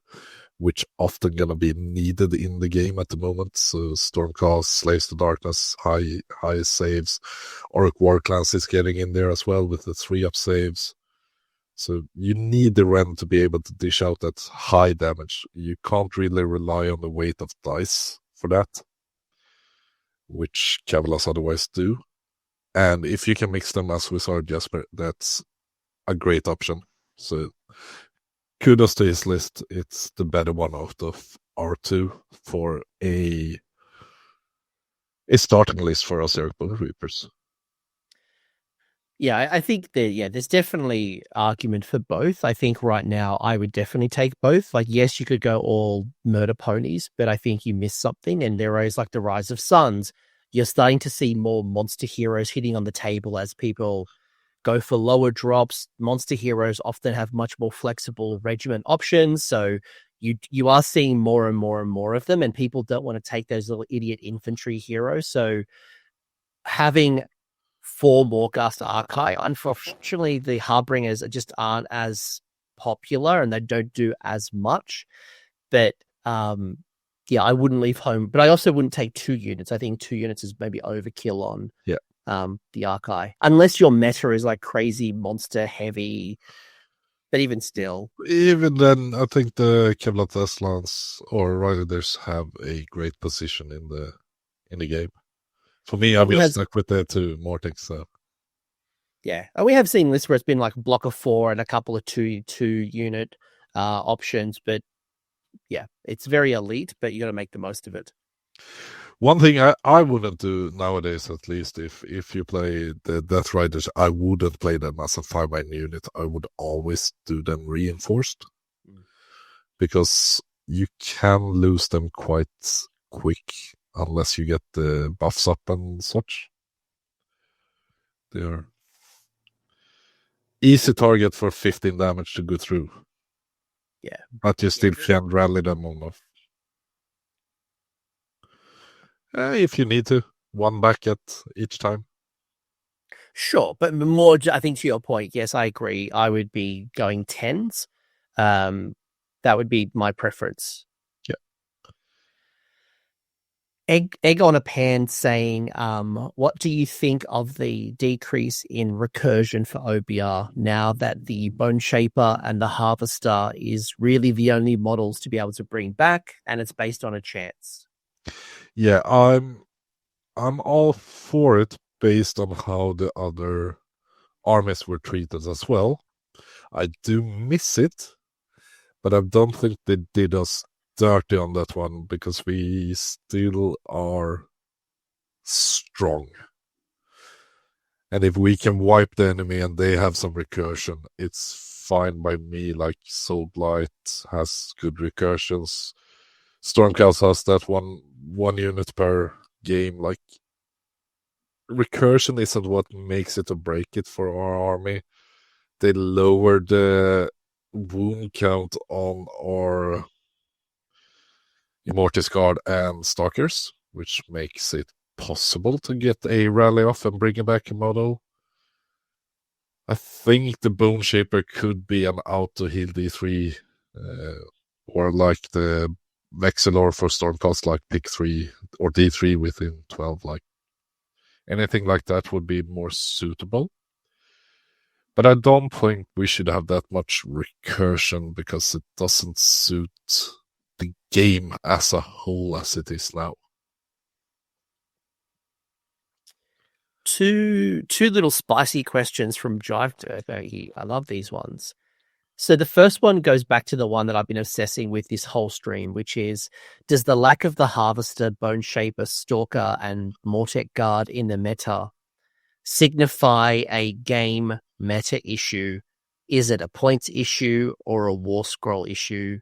which often gonna be needed in the game at the moment. So Stormcast, Slaves to Darkness, high saves. Orc Warclans is getting in there as well with the 3-up saves. So you need the Rend to be able to dish out that high damage. You can't really rely on the weight of dice for that, which Kavalos otherwise do. And if you can mix them as we saw Jesper, that's a great option. So kudos to his list. It's the better one out of R2 for a starting list for Ossiarch Bonereapers. Yeah, I think there's definitely argument for both. I think right now I would definitely take both. Like, yes, you could go all murder ponies, but I think you miss something. And there is like the Rise of Suns. You're starting to see more monster heroes hitting on the table as people go for lower drops. Monster heroes often have much more flexible regiment options. So you are seeing more and more and more of them, and people don't want to take those little idiot infantry heroes. So having 4 Morghast Archive. Unfortunately, the Harbingers just aren't as popular and they don't do as much. But yeah, I wouldn't leave home. But I also wouldn't take 2 units. I think 2 units is maybe overkill on the Archive. Unless your meta is like crazy monster heavy. But even still. Even then, I think the Kevlar Teslans or Riders have a great position in the game. For me, I'm just stuck with the 2 Mortix. So. Yeah, and we have seen lists where it's been like a block of 4 and a couple of 2 unit options, but yeah, it's very elite, but you got to make the most of it. One thing I wouldn't do nowadays, at least, if you play the Death Riders, I wouldn't play them as a 5-man unit. I would always do them reinforced. Because you can lose them quite quick unless you get the buffs up and such. They are easy target for 15 damage to go through. Yeah. But you still can rally them enough. If you need to, 1 back at each time. Sure, but more, I think to your point, yes, I agree. I would be going 10s. That would be my preference. Yeah. Egg on a Pan saying, what do you think of the decrease in recursion for OBR now that the Bone Shaper and the Harvester is really the only models to be able to bring back, and it's based on a chance? Yeah, I'm all for it based on how the other armies were treated as well. I do miss it, but I don't think they did us dirty on that one because we still are strong. And if we can wipe the enemy and they have some recursion, it's fine by me. Like Soul Blight has good recursions. Stormcast has that one unit per game. Like, recursion isn't what makes it or break it for our army. They lower the wound count on our Immortis Guard and Stalkers, which makes it possible to get a rally off and bring back a model. I think the Bone Shaper could be an auto heal D3, or like the Vexilor for Stormcast, like pick 3 or D3 within 12. Like anything like that would be more suitable. But I don't think we should have that much recursion because it doesn't suit the game as a whole as it is now. Two little spicy questions from Drive. I love these ones. So the first one goes back to the one that I've been obsessing with this whole stream, which is, does the lack of the Harvester, Bone Shaper, Stalker, and Mortek Guard in the meta signify a game meta issue? Is it a points issue or a War Scroll issue?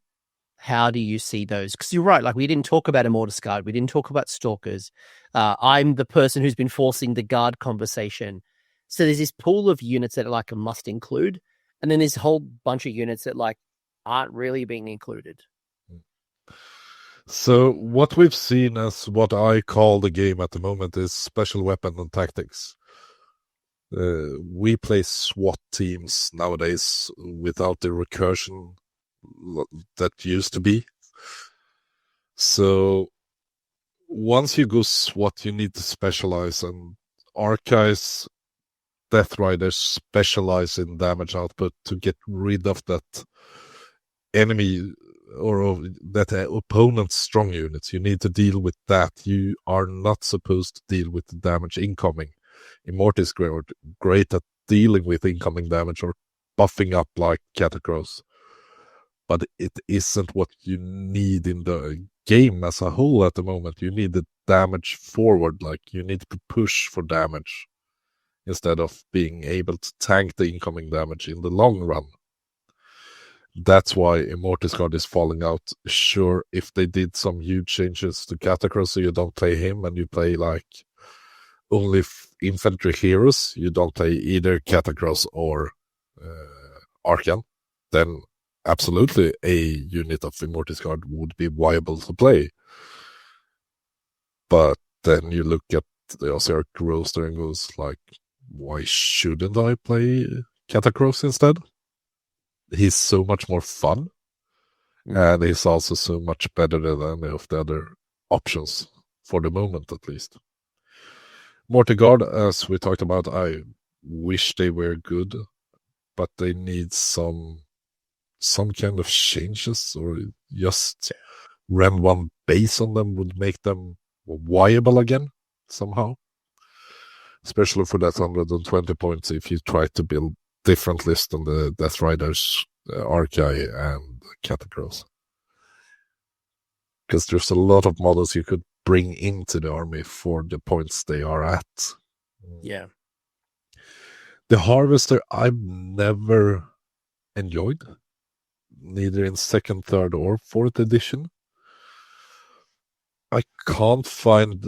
How do you see those? Because you're right, like we didn't talk about Immortis Guard, we didn't talk about Stalkers. I'm the person who's been forcing the guard conversation. So there's this pool of units that are like a must include, and then there's a whole bunch of units that like aren't really being included. So what we've seen as what I call the game at the moment is special weapon and tactics. We play SWAT teams nowadays without the recursion that used to be. So once you go SWAT, you need to specialize, and Archives, Death Riders specialize in damage output to get rid of that enemy or of that opponent's strong units. You need to deal with that. You are not supposed to deal with the damage incoming. Immortis are great at dealing with incoming damage or buffing up like Catacross. But it isn't what you need in the game as a whole at the moment. You need the damage forward, like you need to push for damage instead of being able to tank the incoming damage in the long run. That's why Immortis Guard is falling out. Sure, if they did some huge changes to Catacross, so you don't play him and you play like only infantry heroes, you don't play either Catacross or Arcan, then absolutely a unit of Immortis Guard would be viable to play. But then you look at the Ossiarch roster and goes like, why shouldn't I play Catacross instead? He's so much more fun, and he's also so much better than any of the other options, for the moment at least. Mortigard, as we talked about, I wish they were good, but they need some kind of changes, or just run one base on them would make them viable again somehow. Especially for that 120 points if you try to build different lists than the Death Riders, Archai, and Catacross. Because there's a lot of models you could bring into the army for the points they are at. Yeah. The Harvester I've never enjoyed, neither in 2nd, 3rd, or 4th edition. I can't find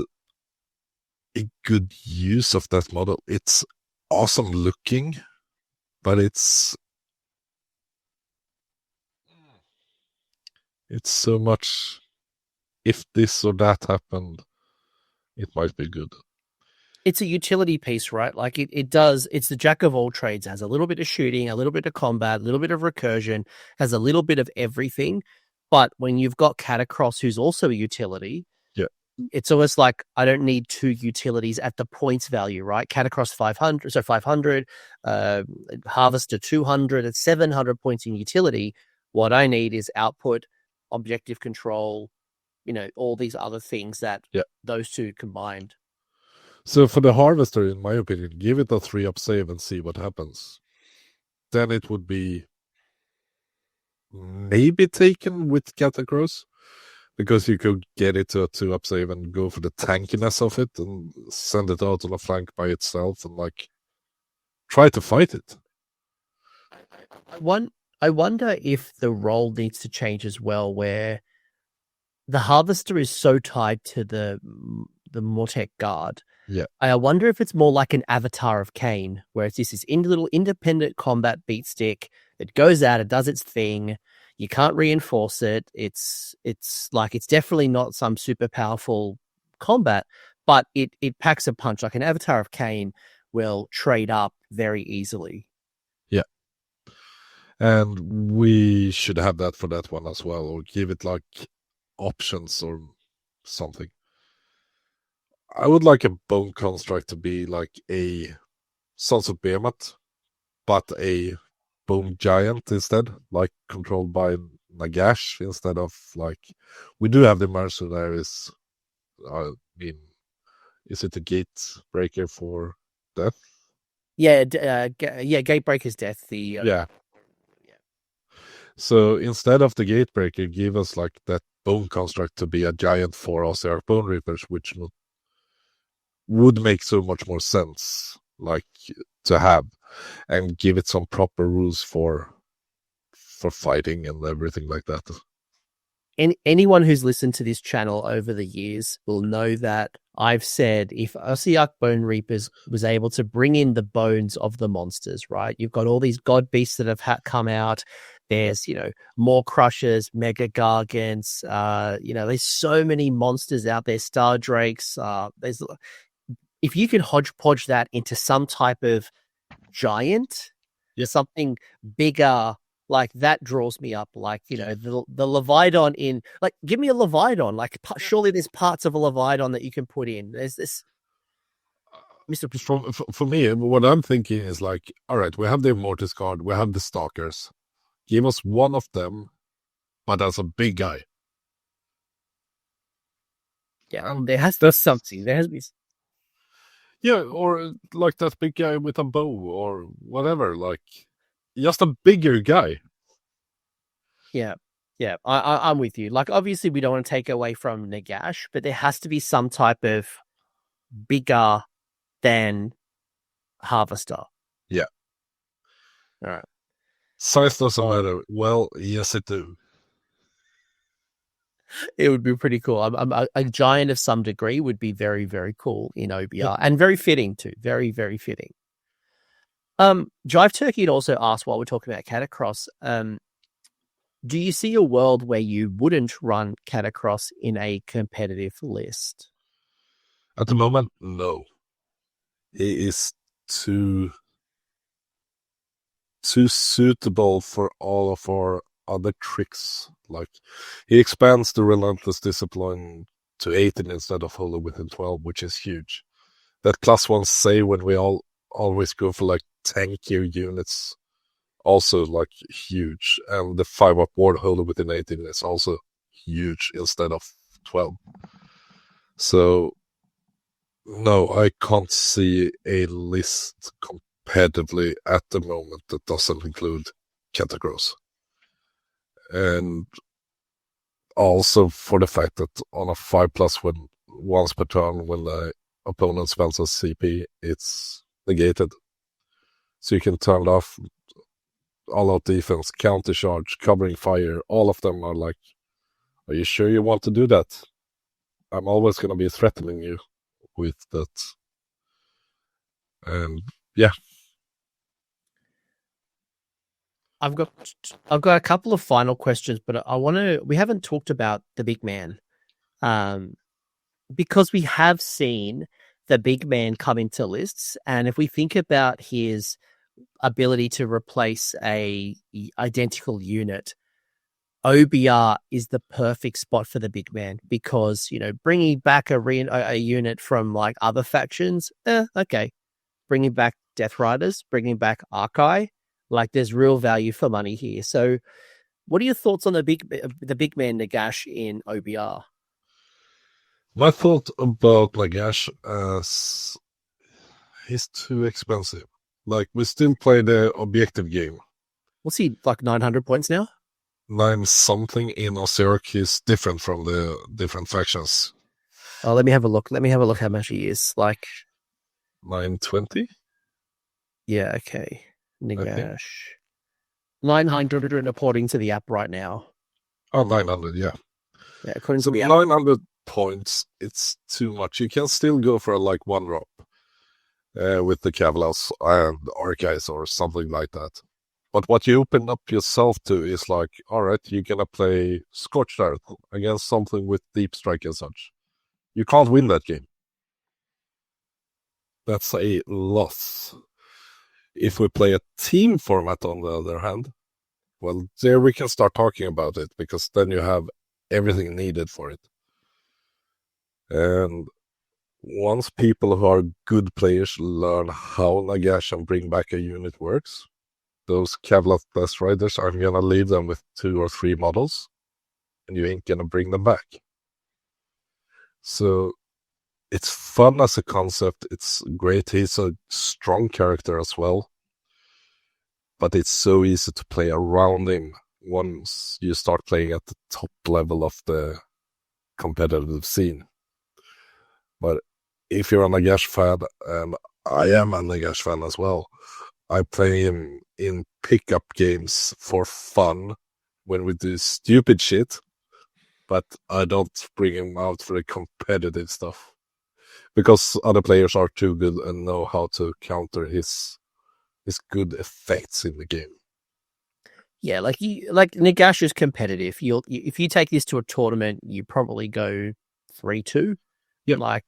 a good use of that model. It's awesome looking, but it's so much, if this or that happened, it might be good. It's a utility piece, right? Like it's the jack of all trades. It has a little bit of shooting, a little bit of combat, a little bit of recursion, has a little bit of everything. But when you've got Catacross, who's also a utility, it's almost like I don't need 2 utilities at the points value, right? Catacross 500, so 500, Harvester 200, at 700 points in utility. What I need is output, objective control, all these other things that those two combined. So for the Harvester, in my opinion, give it a 3-up save and see what happens. Then it would be maybe taken with Catacross, because you could get it to a 2-up save and go for the tankiness of it and send it out on a flank by itself and try to fight it. I wonder if the role needs to change as well, where the Harvester is so tied to the Mortek Guard. Yeah. I wonder if it's more like an Avatar of Cain, where it's this little independent combat beat stick that goes out and does its thing. You can't reinforce it. It's definitely not some super powerful combat, but it packs a punch. Like an Avatar of Cain will trade up very easily. Yeah. And we should have that for that one as well, or give it options or something. I would like a bone construct to be like a Sons of Behemoth, but a bone giant instead, controlled by Nagash, instead of we do have the mercenaries. I mean, is it a gate breaker for death? Yeah, Gatebreaker's death. Yeah. So instead of the Gatebreaker, give us that bone construct to be a giant for Ossiarch Bonereapers, which would make so much more sense, to have, and give it some proper rules for fighting and everything like that. Anyone who's listened to this channel over the years will know that I've said if Ossiarch Bonereapers was able to bring in the bones of the monsters, right? You've got all these god beasts that have come out. There's, more Crushers, Mega Gargants. There's so many monsters out there. Star Drakes. If you can hodgepodge that into some type of giant, something bigger, that draws me up. The Leviathan in, give me a Leviathan. Surely there's parts of a Leviathan that you can put in. There's this. Mr. For me, what I'm thinking is all right, we have the Immortus Guard, we have the Stalkers. Give us one of them, but as a big guy. Yeah, there has to be something. There has to be. Yeah, or that big guy with a bow or whatever, just a bigger guy. Yeah, I'm with you. Obviously, we don't want to take away from Nagash, but there has to be some type of bigger than Harvester. Yeah. All right. Size doesn't matter. Well, yes, it do. It would be pretty cool. A giant of some degree would be very, very cool in OBR, and very fitting too. Very, very fitting. Jive Turkey had also asked, while we're talking about Catacross, do you see a world where you wouldn't run Catacross in a competitive list? At the moment, no. He is too suitable for all of our other tricks. Like, he expands the relentless discipline to 18 instead of holy within 12, which is huge. That +1 save when we always go for like thank you units, also like huge. And the 5-up ward holy within 18 is also huge instead of 12. So no, I can't see a list competitively at the moment that doesn't include Catacross. And also for the fact that on a 5+, when once per turn, when the opponent spends a CP, it's negated. So you can turn it off, all-out defense, counter charge, covering fire. All of them are like, are you sure you want to do that? I'm always going to be threatening you with that. And yeah. I've got a couple of final questions, but we haven't talked about the big man. Because we have seen the big man come into lists, and if we think about his ability to replace a identical unit, OBR is the perfect spot for the big man, because, you know, bringing back a unit from like other factions, okay. Bringing back Death Riders, bringing back Archai, like there's real value for money here. So what are your thoughts on the big man Nagash in OBR? My thought about Nagash is he's too expensive. Like, we still play the objective game. What's he, like 900 points now? 9 something in Ossiarch is different from the different factions. Oh, let me have a look. How much he is. Like 920? Yeah, okay. Nagash. 900 according to the app right now. Oh, 900, yeah. Yeah, according so to the app. 900 points, it's too much. You can still go for like 1 drop with the Cavalas and Archives or something like that. But what you open up yourself to is like, all right, you're going to play Scorched Earth against something with Deep Strike and such. You can't win that game. That's a loss. If we play a team format, on the other hand, well, there we can start talking about it, because then you have everything needed for it. And once people who are good players learn how Nagash and bring back a unit works, those Cavalry Death Riders, I'm going to leave them with 2 or 3 models, and you ain't going to bring them back. So it's fun as a concept. It's great. He's a strong character as well. But it's so easy to play around him once you start playing at the top level of the competitive scene. But if you're a Nagash fan, and I am a Nagash fan as well, I play him in pickup games for fun when we do stupid shit, but I don't bring him out for the competitive stuff, because other players are too good and know how to counter his good effects in the game. Yeah, like Nagash is competitive. If you take this to a tournament, you probably go 3-2. Yeah.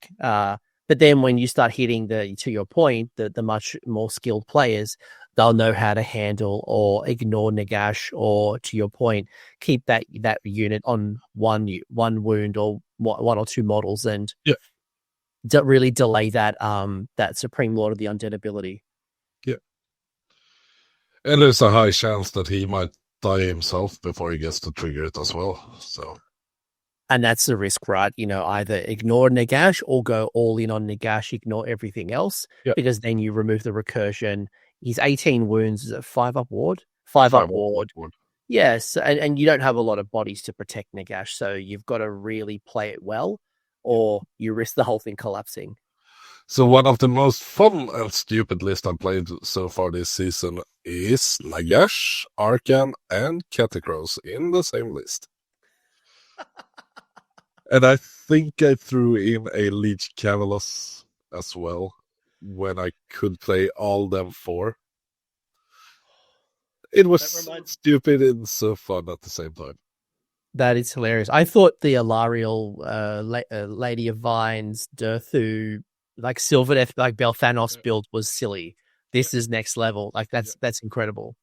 But then when you start hitting to your point, the much more skilled players, they'll know how to handle or ignore Nagash, or, to your point, keep that unit on one wound or 1 or 2 models, and really delay that Supreme Lord of the Undead ability. Yeah. And there's a high chance that he might die himself before he gets to trigger it as well. So. And that's the risk, right? You know, either ignore Nagash or go all in on Nagash, ignore everything else, because then you remove the recursion. He's 18 wounds. Is it 5-up ward? 5-up ward. Yes, and you don't have a lot of bodies to protect Nagash, so you've got to really play it well, or you risk the whole thing collapsing. So one of the most fun and stupid lists I've played so far this season is Nagash, Arcan, and Catacross in the same list. And I think I threw in a Leech Cavalos as well, when I could play all them 4. It was stupid and so fun at the same time. That is hilarious. I thought the Alarial, Lady of Vines, Durthu, like Sylvaneth, like Belthanos build was silly. This is next level. Like that's incredible.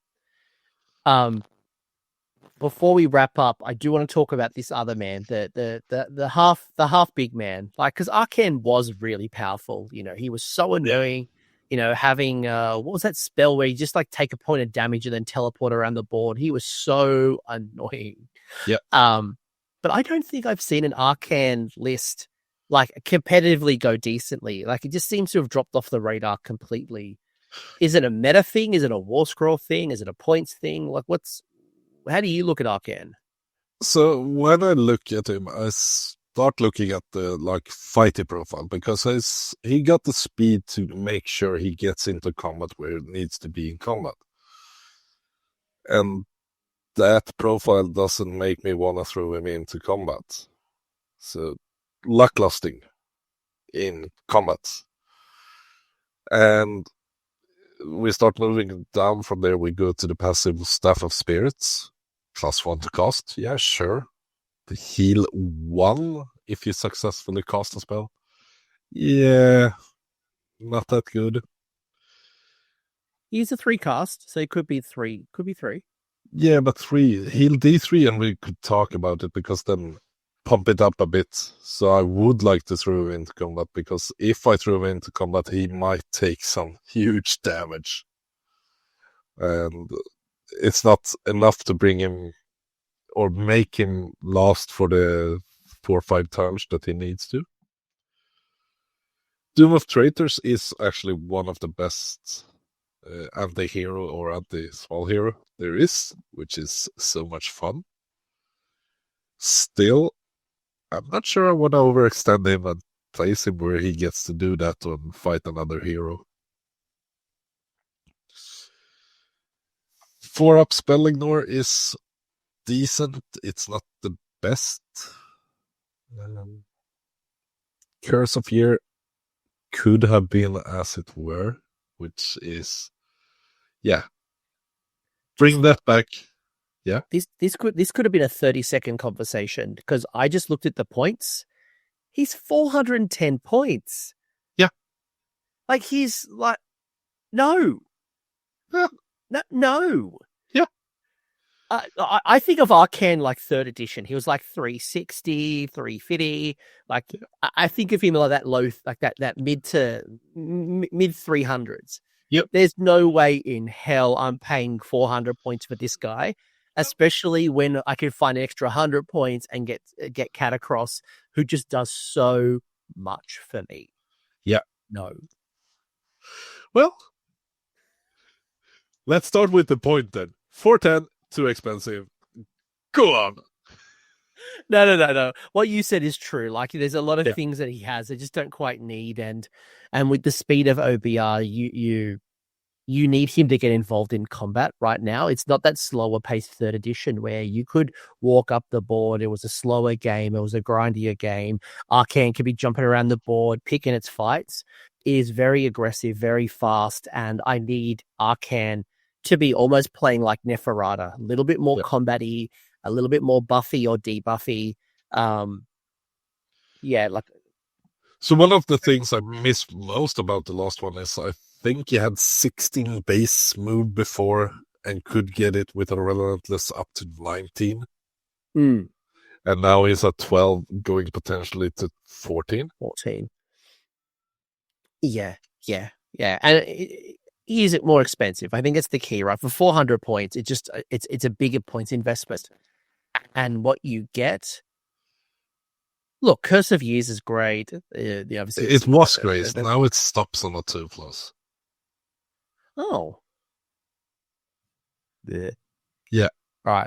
Before we wrap up, I do want to talk about this other man, the half big man. Like, because Arcan was really powerful. You know, he was so annoying. You know, having what was that spell where you just like take a point of damage and then teleport around the board? He was so annoying. Yeah. But I don't think I've seen an Arcan list like competitively go decently. Like, it just seems to have dropped off the radar completely. Is it a meta thing? Is it a war scroll thing? Is it a points thing? Like, how do you look at Arcan? So when I look at him, I start looking at the like fighty profile, because he got the speed to make sure he gets into combat where it needs to be in combat. And that profile doesn't make me want to throw him into combat. So luck lusting in combat. And we start moving down from there. We go to the passive Staff of Spirits, +1 to cast. Yeah, sure. The heal 1 if you successfully cast a spell. Yeah, not that good. He's a 3 cast, so it could be 3. Could be 3. Yeah, but 3. Heal D3 and we could talk about it, because then pump it up a bit. So I would like to throw him into combat, because if I throw him into combat, he might take some huge damage. And it's not enough to bring him or make him last for the 4 or 5 turns that he needs to. Doom of Traitors is actually one of the best anti-hero or anti-small hero there is, which is so much fun. Still, I'm not sure I want to overextend him and place him where he gets to do that and fight another hero. 4-up Spell Ignore is decent. It's not the best. Curse of Year could have been as it were, which is, yeah. Bring that back. Yeah. This could have been a 30-second conversation, because I just looked at the points. He's 410 points. Yeah. Like, he's like, no. Yeah. No. Yeah. I think of Arcan like 3rd edition. He was like 360, 350. Like, I think of him like that low, like that mid 300s. Yep. There's no way in hell I'm paying 400 points for this guy, especially when I can find an extra 100 points and get Cat across, who just does so much for me. Yeah. No. Well, let's start with the point then. 410, too expensive. Go on. No. What you said is true. Like, there's a lot of things that he has that just don't quite need, and with the speed of OBR, you need him to get involved in combat right now. It's not that slower paced 3rd edition where you could walk up the board. It was a slower game. It was a grindier game. Arcan could be jumping around the board, picking its fights. It is very aggressive, very fast, and I need Arcan to be almost playing like Neferata, a little bit more combat-y, a little bit more buffy or debuffy. Like. So one of the things I missed most about the last one is I think he had 16 base move before and could get it with a relentless up to 19. And now he's at 12, going potentially to 14. 14. Yeah. And he is more expensive. I think that's the key, right? For 400 points, it's a bigger points investment. And what you get... Look, Curse of Years is great. Obviously it was great. Now it stops on a 2+. Oh. Yeah. All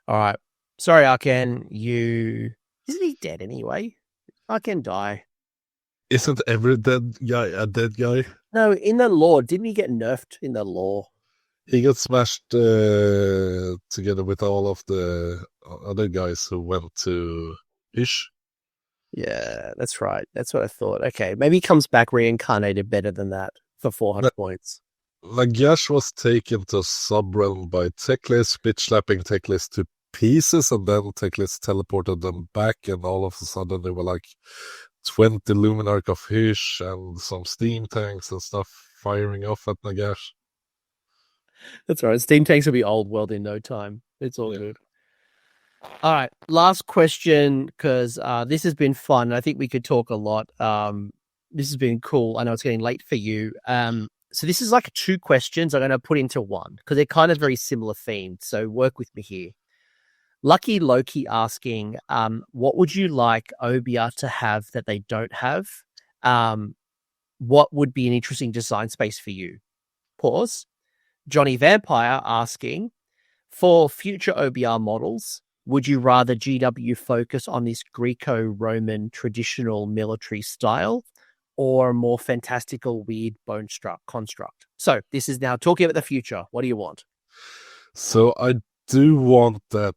right. Sorry, Arcan. Isn't he dead anyway? Arcan die. Isn't every dead guy a dead guy? No, in the lore, didn't he get nerfed in the lore? He got smashed together with all of the other guys who went to Ish. Yeah, that's right. That's what I thought. Okay, maybe he comes back reincarnated better than that for 400 points. Lagash was taken to Subrealm by Techless, bitch slapping Techless to pieces, and then Teclis teleported them back, and all of a sudden there were like 20 Luminarch of Hysh and some steam tanks and stuff firing off at Nagash. That's right. Steam tanks will be old world in no time. It's all good. All right. Last question, because this has been fun. I think we could talk a lot. This has been cool. I know it's getting late for you. So this is like 2 questions I'm going to put into one because they're kind of very similar themed. So work with me here. Luckyloki asking, what would you like OBR to have that they don't have? What would be an interesting design space for you? Pause. Johnny Vampire asking, for future OBR models, would you rather GW focus on this Greco-Roman traditional military style or a more fantastical, weird bone construct? So this is now talking about the future. What do you want? So I do want that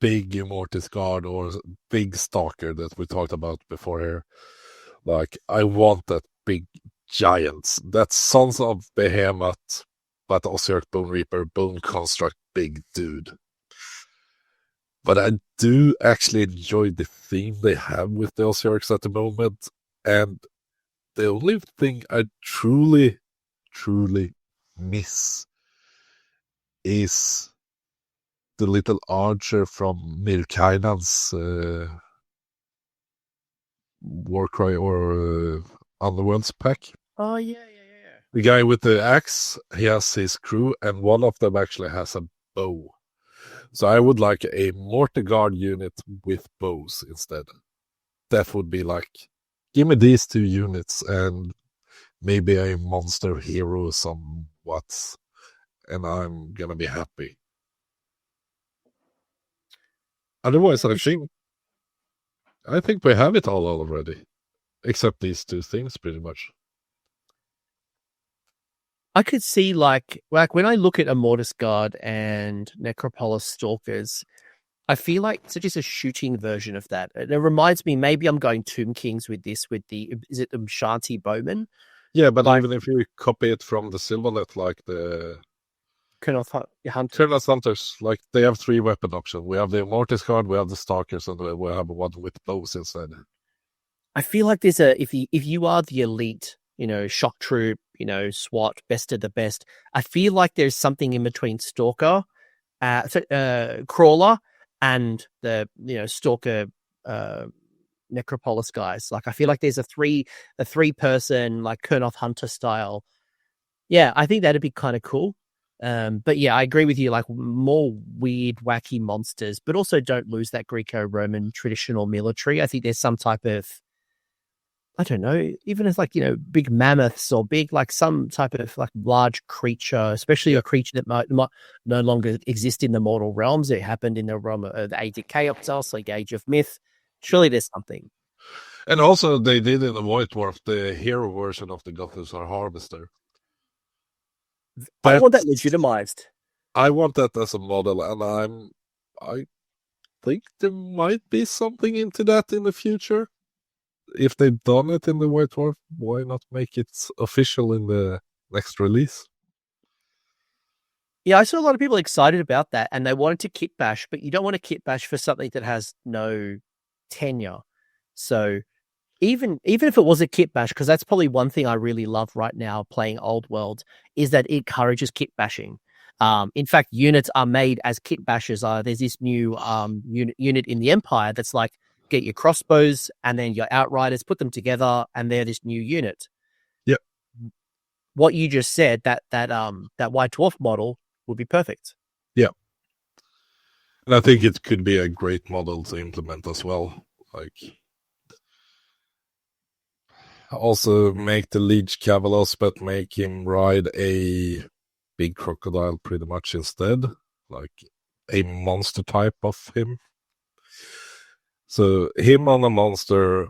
big Immortis Guard or big Stalker that we talked about before here. Like, I want that big giants. That Sons of Behemoth, but Ossiarch Bonereaper, bone construct, big dude. But I do actually enjoy the theme they have with the Ossiarchs at the moment. And the only thing I truly, truly miss is the little archer from Mcryan's Warcry or Underworlds pack. Oh, yeah. The guy with the axe, he has his crew, and one of them actually has a bow. So I would like a Mortarguard unit with bows instead. That would be like, give me these 2 units and maybe a monster hero somewhat, and I'm gonna be happy. Otherwise, I think we have it all already, except these 2 things, pretty much. I could see like when I look at Immortis Guard and Necropolis Stalkers, I feel like it's just a shooting version of that. It reminds me, maybe I'm going Tomb Kings with this, is it the Shanti Bowman? Yeah, but like, even if you copy it from the Sylvanet, like the Kurnoth Hunters, like they have 3 weapon options. We have the Immortis Guard, we have the Stalkers, and we have one with bows instead. I feel like there's if you are the elite, shock troop, SWAT, best of the best, I feel like there's something in between Stalker, Crawler, and the Stalker Necropolis guys. Like I feel like there's a 3-person like Kurnoth Hunter style. Yeah, I think that'd be kind of cool. But yeah, I agree with you, like more weird, wacky monsters, but also don't lose that Greco-Roman traditional military. I think there's some type of, I don't know, even as like, big mammoths or big, like some type of like large creature, especially a creature that might no longer exist in the mortal realms. It happened in the realm of the Age of Chaos, like Age of Myth. Surely there's something. And also they did in the Void Dwarf, the hero version of the Gothizzar Harvester. I want that legitimized. I want that as a model, and I think there might be something into that in the future. If they've done it in the White Dwarf, why not make it official in the next release? Yeah, I saw a lot of people excited about that, and they wanted to kit bash, but you don't want to kit bash for something that has no tenure. So even if it was a kit bash, because that's probably one thing I really love right now playing Old World, is that it encourages kit bashing. In fact, units are made as kit bashers. There's this new unit in the Empire that's like, get your crossbows and then your outriders, put them together, and they're this new unit. Yep. What you just said, that White Dwarf model would be perfect. Yeah. And I think it could be a great model to implement as well. Like, also make the Liege Cavalos, but make him ride a big crocodile pretty much instead. Like a monster type of him. So him on a monster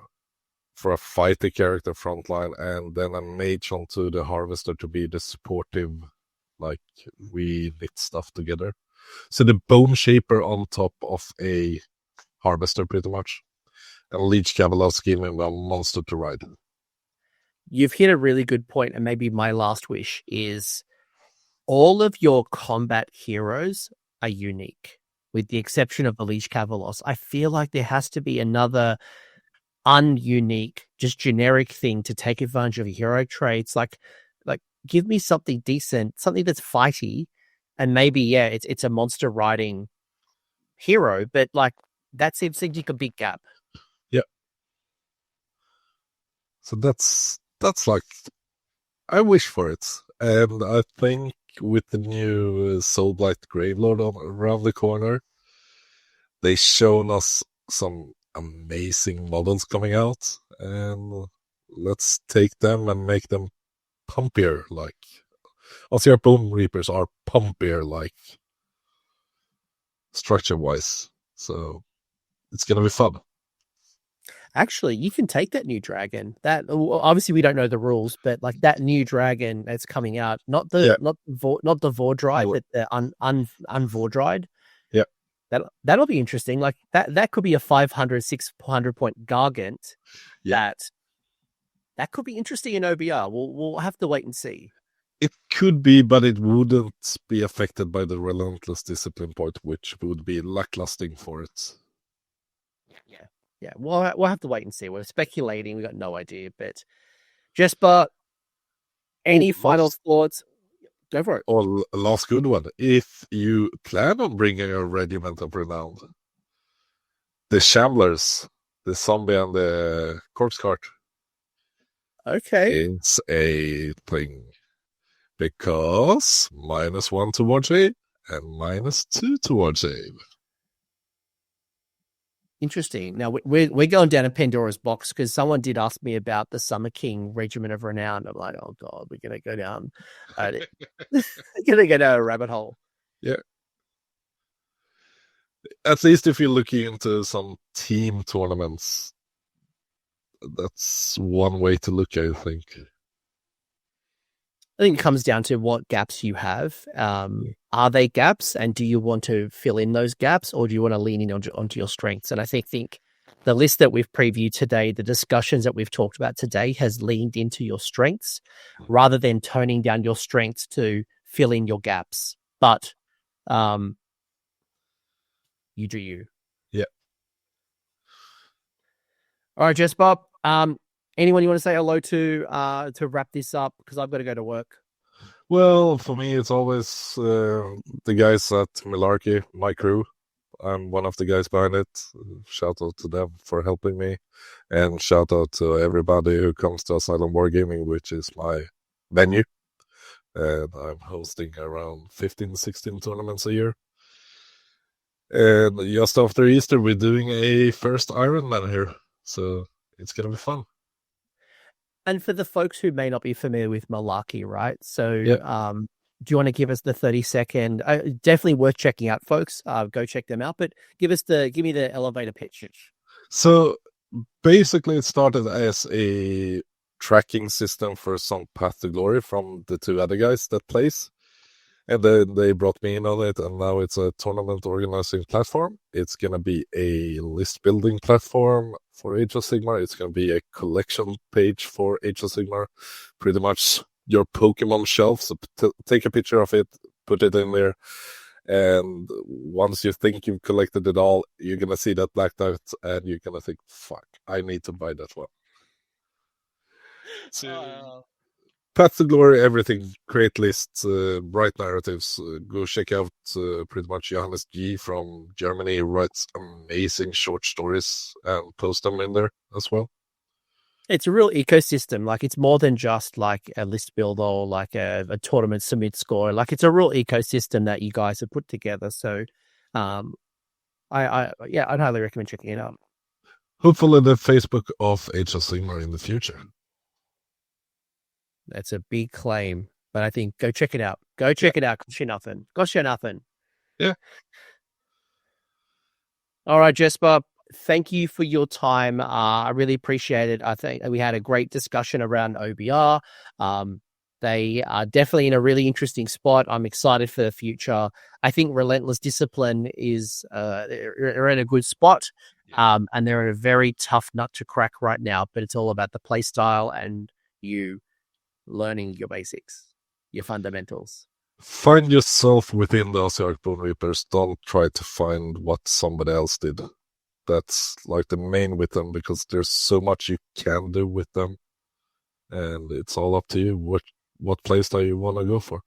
for a fighter character frontline, and then a mage onto the harvester to be the supportive, like we knit stuff together. So the bone shaper on top of a harvester pretty much. And Liege Cavalos give him a monster to ride. You've hit a really good point, and maybe my last wish is all of your combat heroes are unique. with the exception of the Leech Cavalos. I feel like there has to be another ununique, just generic thing to take advantage of hero traits. Like give me something decent, something that's fighty, and maybe it's a monster riding hero, but like that seems like a big gap. Yeah. So that's like, I wish for it, and I think with the new Soulblight Gravelord around the corner, they shown us some amazing models coming out, and let's take them and make them pumpier. Like Ossiarch Bonereapers are pumpier, like structure-wise. So it's gonna be fun. Actually, you can take that new dragon. That obviously we don't know the rules, but like that new dragon that's coming out, not the Vordride, but the unvordride. Yeah, that'll be interesting. Like that could be a 500-600 point Gargant. Yeah. That could be interesting in OBR. We'll have to wait and see. It could be, but it wouldn't be affected by the relentless discipline point, which would be lacklusting for it. Yeah. We'll have to wait and see. We're speculating. We got no idea. But Jesper, any final thoughts? Go for it. Or last good one. If you plan on bringing a regiment of renown, the Shamblers, the zombie and the corpse cart. Okay. It's a thing. Because -1 towards aim and -2 towards aim. Interesting. Now we're going down a Pandora's box because someone did ask me about the Summer King Regiment of Renown. I'm like, oh god, we're gonna go down, gonna go down a rabbit hole. Yeah. At least if you're looking into some team tournaments, that's one way to look, I think. I think it comes down to what gaps you have. Are they gaps, and do you want to fill in those gaps, or do you want to lean in onto your strengths? And I think the list that we've previewed today, the discussions that we've talked about today, has leaned into your strengths rather than toning down your strengths to fill in your gaps. But you do you. Yeah. All right, Jesper. Anyone you want to say hello to wrap this up? Because I've got to go to work. Well, for me, it's always the guys at Malarkey, my crew. I'm one of the guys behind it. Shout out to them for helping me. And shout out to everybody who comes to Asylum Wargaming, which is my venue. And I'm hosting around 15-16 tournaments a year. And just after Easter, we're doing a first Ironman here. So it's going to be fun. And for the folks who may not be familiar with Malarkey, right? So do you want to give us the 30-second? Definitely worth checking out, folks. Go check them out. But give me the elevator pitch. So basically, it started as a tracking system for some Path to Glory from the two other guys that plays. And then they brought me in on it, and now it's a tournament organizing platform. It's going to be a list building platform for Age of Sigmar. It's going to be a collection page for Age of Sigmar. Pretty much your Pokemon shelf. So take a picture of it, put it in there. And once you think you've collected it all, you're going to see that blacked out, and you're going to think, fuck, I need to buy that one. So, Path to Glory, everything, create lists, write narratives, go check out pretty much Johannes G from Germany. He writes amazing short stories and post them in there as well. It's a real ecosystem. Like, it's more than just like a list builder or like a tournament submit score. Like, it's a real ecosystem that you guys have put together. So I'd highly recommend checking it out. Hopefully the Facebook of Age of Sigmar in the future. That's a big claim, but I think go check it out. Go check it out. Cost you nothing. Cost you nothing. Yeah. All right, Jesper. Thank you for your time. I really appreciate it. I think we had a great discussion around OBR. They are definitely in a really interesting spot. I'm excited for the future. I think Relentless Discipline is they're in a good spot, and they're in a very tough nut to crack right now. But it's all about the play style and you learning your basics, your fundamentals. find yourself within the Ossiarch Bonereapers. Don't try to find what somebody else did. That's like the main with them, because there's so much you can do with them, and it's all up to you what playstyle you want to go for.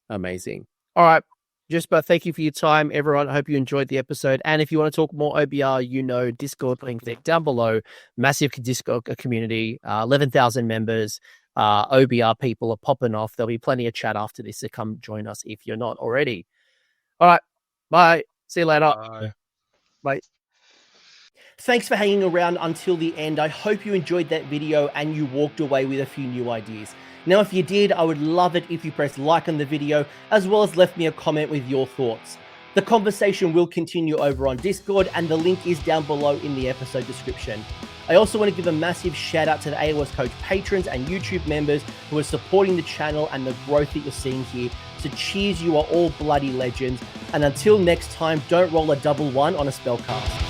Amazing. All right, Jesper, thank you for your time, everyone. I hope you enjoyed the episode. And if you want to talk more OBR, Discord link there down below. Massive Discord community, 11,000 members. OBR people are popping off. There'll be plenty of chat after this, so come join us if you're not already. All right, bye. See you later. Bye. Bye. Thanks for hanging around until the end. I hope you enjoyed that video and you walked away with a few new ideas. Now, if you did, I would love it if you pressed like on the video, as well as left me a comment with your thoughts. The conversation will continue over on Discord, and the link is down below in the episode description. I also want to give a massive shout out to the AoS Coach patrons and YouTube members who are supporting the channel and the growth that you're seeing here. So cheers, you are all bloody legends. And until next time, don't roll a double one on a spellcast.